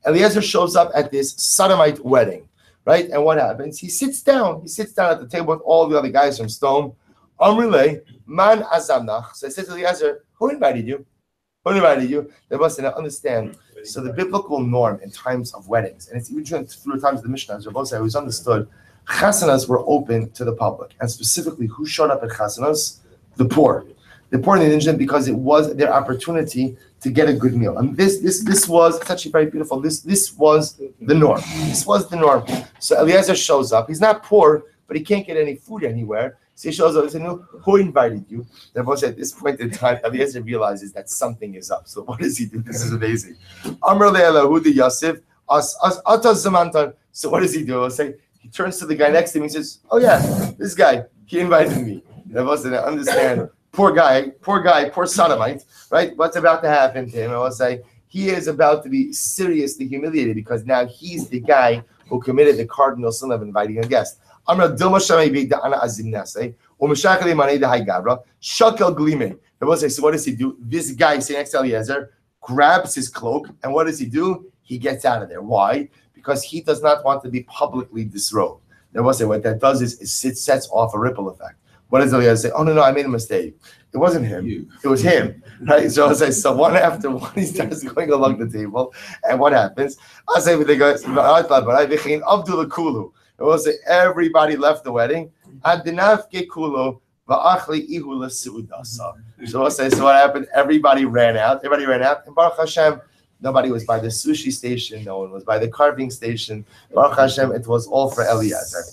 Eliezer shows up at this sodomite wedding, right? And what happens? He sits down. He sits down at the table with all the other guys from stone. Amrile, man azamnach. So I said to Eliezer, who invited you? Who invited you? They must understand. So the biblical norm in times of weddings, and it's even through times of the Mishnah, as Rabbi said, it was understood, chasanas were open to the public. And specifically, who showed up at chasanas? The poor. The poor and the indigent, because it was their opportunity to get a good meal. And this was, it's actually very beautiful, this was the norm. This was the norm. So Eliezer shows up. He's not poor, but he can't get any food anywhere. So he shows up and says, no, who invited you? Therefore, at this point in time, Eliezer realizes that something is up. So what does he do? This is amazing. So what does he do? I'll say, he turns to the guy next to him and says, oh yeah, this guy, he invited me. Therefore, I understand. Poor guy, poor sodomite, right? What's about to happen to him? I will say, he is about to be seriously humiliated because now he's the guy who committed the cardinal sin of inviting a guest. So what does he do? This guy sitting next to Eliezer grabs his cloak, and what does he do? He gets out of there. Why? Because he does not want to be publicly disrobed. What that does is it sets off a ripple effect. What does Eliezer say? Oh, no, I made a mistake. It wasn't him. It was him. Right? So I say, so one after one, he starts going along the table. And what happens? I say, I will say, everybody left the wedding. So what happened? Everybody ran out, and Baruch Hashem, nobody was by the sushi station, no one was by the carving station. Baruch Hashem, it was all for Eliezer.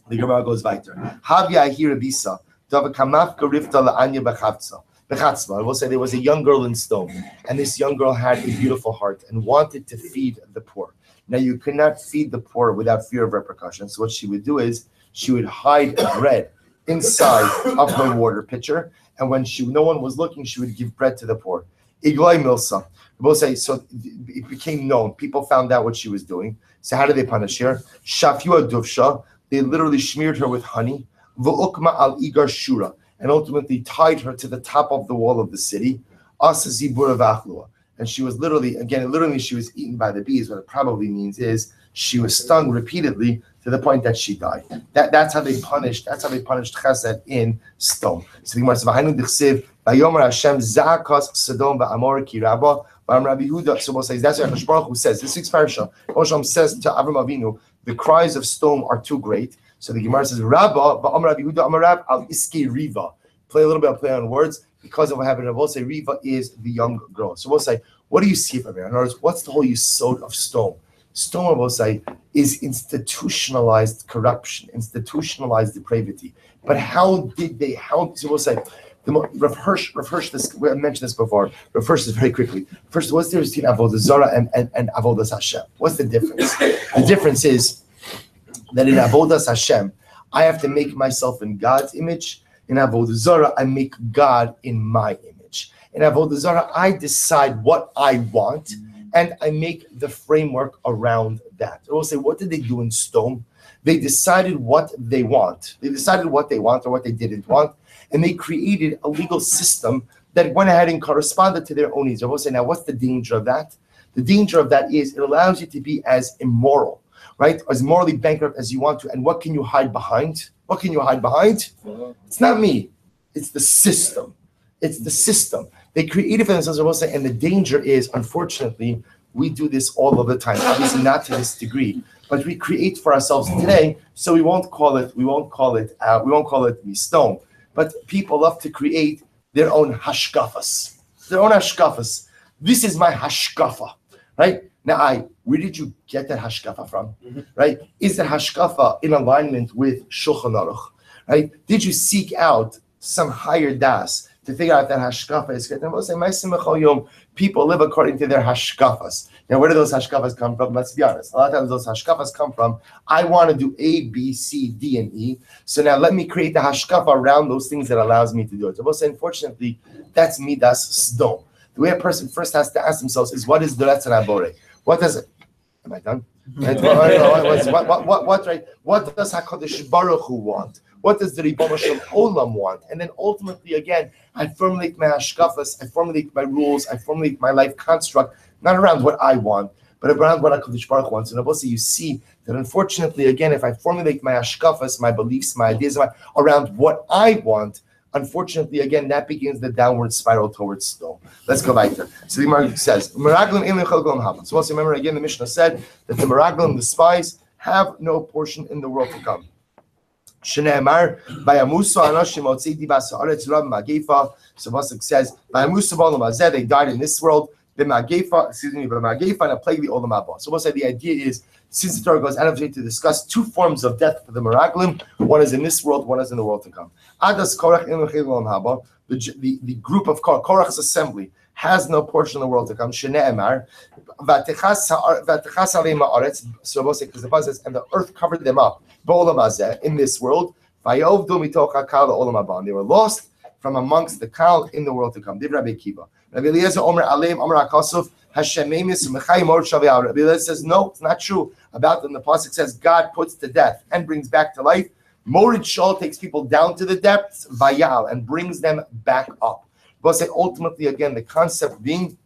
The Gemara goes weiter. Havya ahira bisa, dava kamaf karifta la'anya b'chavtza. I will say there was a young girl in Stone, and this young girl had a beautiful heart and wanted to feed the poor. Now you could not feed the poor without fear of repercussions. So what she would do is she would hide bread inside of her water pitcher, and when no one was looking, she would give bread to the poor. Iglai milsa. We'll say so. It became known. People found out what she was doing. So how did they punish her? Shafua duvsha. They literally smeared her with honey. V'ukma al igar shura. And ultimately tied her to the top of the wall of the city. Asa zibura v'achlua. And she was literally she was eaten by the bees. What it probably means is she was stung repeatedly to the point that she died. That's how they punished Chesed in Stone. So the Gemara says, "Vayomer Hashem zakas Sodom va'amor ki rabba." Rabbi Yehuda, so we'll say that's what Hakadosh Baruch Hu says. This week's parasha, Moshe says to Avram Avinu, the cries of Stone are too great. So the Gemara says, "Rabba va'amar Rabbi Yehuda amar Rab al iski riva." Play a little bit of play on words because of what happened. We'll say Riva is the young girl. So we'll say, what do you see from here? In other words, what's the whole yesod of Stone? Stone, we'll say, is institutionalized corruption, institutionalized depravity. But so we'll say, Rav Hirsch, this, we mentioned this before. Rav Hirsch, this very quickly. First, what's the difference between Avodah Zarah and Avodas Hashem? What's the difference? The difference is that in Avodas Hashem, I have to make myself in God's image. In Avodah Zarah, I make God in my image. In Avodah Zarah, I decide what I want, and I make the framework around that. I will say, what did they do in Stone? They decided what they want. They decided what they want or what they didn't want, and they created a legal system that went ahead and corresponded to their own needs. I will say, now, what's the danger of that? The danger of that is it allows you to be as immoral, right, as morally bankrupt as you want to. And what can you hide behind? What can you hide behind? It's not me. It's the system. It's the system. They created for themselves, and the danger is, unfortunately, we do this all of the time. Obviously, not to this degree, but we create for ourselves today. So we won't call it stone. But people love to create their own hashkafas. This is my hashkafa, right? Now, where did you get that hashkafa from? Right? Is the hashkafa in alignment with Shulchan Aruch? Right? Did you seek out some higher das to figure out that hashkafa is good? And we'll say, people live according to their hashkafas. Now, where do those hashkafas come from? Let's be honest. A lot of times those hashkafas come from, I want to do A, B, C, D, and E. So now let me create the hashkafa around those things that allows me to do it. So we'll say, unfortunately, that's midas sdom. The way a person first has to ask themselves is, what is the Ratzon HaBorei? What does it? Am I done? Right? What does HaKadosh Baruch Hu want? What does the Ribono Shel Olam want? And then ultimately, again, I formulate my hashkafas, I formulate my rules, I formulate my life construct, not around what I want, but around what HaKadosh Baruch Hu wants. And also you see that unfortunately, again, if I formulate my hashkafas, my beliefs, my ideas around what I want, unfortunately, again, that begins the downward spiral towards Stone. Let's go back there. So the Gemara says, so also remember again, the Mishnah said that the Meraglim, the spies, have no portion in the world to come. So Pasuk says, they died in this world, and a plague the olam haba. So we'll say the idea is, since the Torah goes out of it to discuss two forms of death for the Meraglim, one is in this world, one is in the world to come. Adas Korach the group of Korach's assembly has no portion in the world to come. Shne'emar v'techas aleim haaretz. So we'll say, because the Pasuk says, and the earth covered them up b'olam hazeh, in this world. Vayovdu mitoch hakal olam haba. They were lost from amongst the kal in the world to come. Div Rabbi Akiva. Rabbi Eliezer Omer Aleim Omer Akosov Hashem Memis Mechai Mor Shavei. Rabbi Eliezer says no, it's not true about them. The pasuk says God puts to death and brings back to life. Morid Shol takes people down to the depths, Vayal, and brings them back up. But say ultimately again the concept being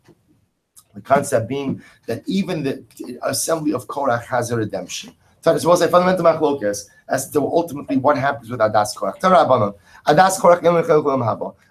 that even the assembly of Korach has a redemption. So we'll say fundamental machlokas as to ultimately what happens with Adas Korach. Adas Korach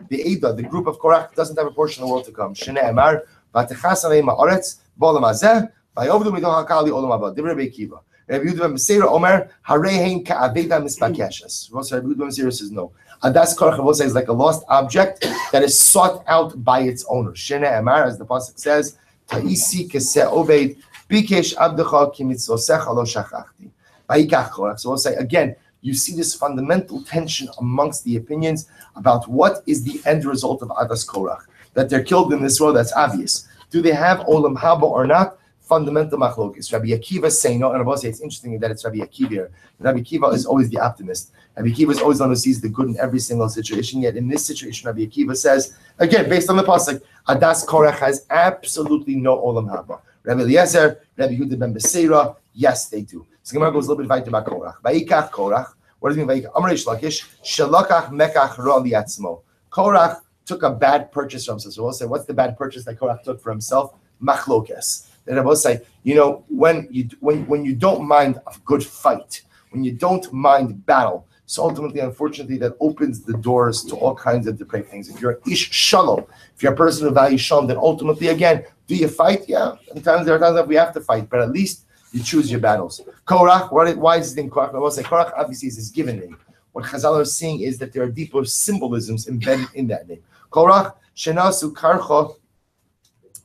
the Eidah, the group of Korach, doesn't have a portion of the world to come. Shne'emar v'techas aleim haaretz b'olam hazeh vayovdu mitoch hakal olam haba. Divrei Rabbi Akiva. Rabbi Yehuda ben Meseira Omer Harein ka'aveda mispakeshes. Rabbi Yehuda ben Meseira says no. Adas Korach, I will say, is like a lost object that is sought out by its owner. Shene Emar, as the pasuk says, Ta'isi keseh oved bikesh abdecha ki mitzvosecha lo shachachti. Vayikach Korach. So we'll say again, you see this fundamental tension amongst the opinions about what is the end result of Adas Korach. That they're killed in this world, that's obvious. Do they have Olam Haba or not? Fundamental machlokes. Rabbi Akiva saying no, and I will say it's interesting that it's Rabbi Akiva here. Rabbi Akiva is always the optimist. Rabbi Akiva is always the one who sees the good in every single situation. Yet in this situation, Rabbi Akiva says, again, based on the pasuk, Adas Korach has absolutely no Olam Haba. Rabbi Eliezer, Rabbi Yehuda ben Beseira, yes, they do. So Gemara goes a little bit weiter about Korach. Vayikach Korach. What does it mean? Vayikach Amrei Shlakish Shalakach Mekach Ra Liatzmo. Korach took a bad purchase from himself. So we'll say, what's the bad purchase that Korach took for himself? Machlokes. Then I will say, when you don't mind a good fight, when you don't mind battle, so ultimately, unfortunately, that opens the doors to all kinds of depraved things. If you're an ish shalom, if you're a person who values shalom, then ultimately, again, do you fight? Yeah, sometimes there are times that we have to fight, but at least you choose your battles. Korach, why is his name Korach? I will say, Korach obviously is his given name. What Chazal are saying is that there are deeper symbolisms embedded in that name. Korach, Shenasu Karcha,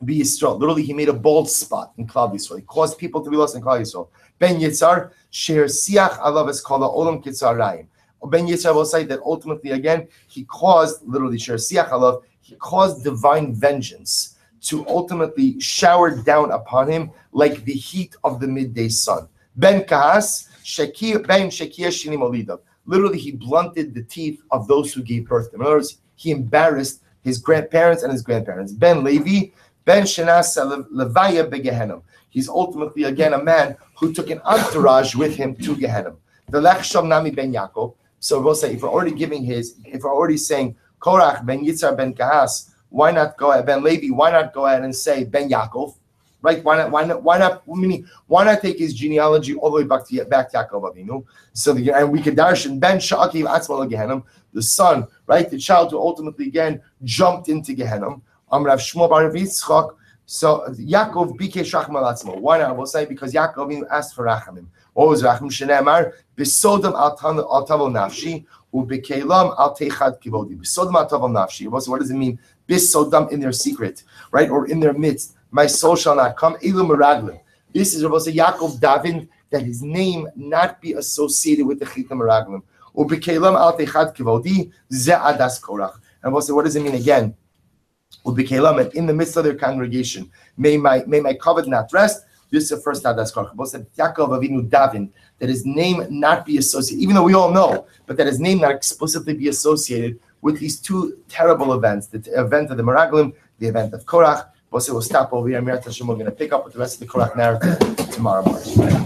Be Yisrael. Literally, he made a bald spot in Klal Yisrael. He caused people to be lost in Klal Yisrael. Ben Yitzhar, Sher Siach Alav es Kala Olam Kitzar Rayim. Ben Yitzhar will say that ultimately, again, he caused, literally, Sher Siach Alav, he caused divine vengeance to ultimately shower down upon him like the heat of the midday sun. Ben Kahas, Ben Shekia Shinim Olidav. Literally, he blunted the teeth of those who gave birth to him. In other words, he embarrassed his grandparents and his grandparents. Ben Levi, Ben Shenas Levaya Begehenim. He's ultimately again a man who took an entourage with him to Gehenim. The Lechsham Nami Ben Yaakov. So we'll say if we're already saying Korach Ben Yitzhar Ben Kahas, why not go ahead Ben Levi? Why not go ahead and say Ben Yaakov? Right? Why not take his genealogy all the way back to Yaakov Avinu? So and we could darshan Ben Sha'akiv Atzmal Gehenim, the son, right? The child who ultimately again jumped into Gehenim. Amrav Shmuel Bar Yitzchak. So Yaakov bikesh rachma latzmo. Why not? I will say because Yaakov asked for rachamim. What was racham? Shenemar besodam al tavo nafshi ubekelam al techad kivodi. Besodam al tavo nafshi. What does it mean? Besodam in their secret, right, or in their midst. My soul shall not come. Elu meraglim. This is Rabbi Yaakov David that his name not be associated with the chita meraglim. Ubekelam al techad kivodi ze adas korach. And we'll say, what does it mean again? And in the midst of their congregation, may my covet not rest. This is the first Adas Korach. Both said Yaakov Avinu Davin, that his name not be associated, even though we all know, but that his name not explicitly be associated with these two terrible events: the event of the Meraglim, the event of Korach. Both will stop over here. We're going to pick up with the rest of the Korach narrative tomorrow morning.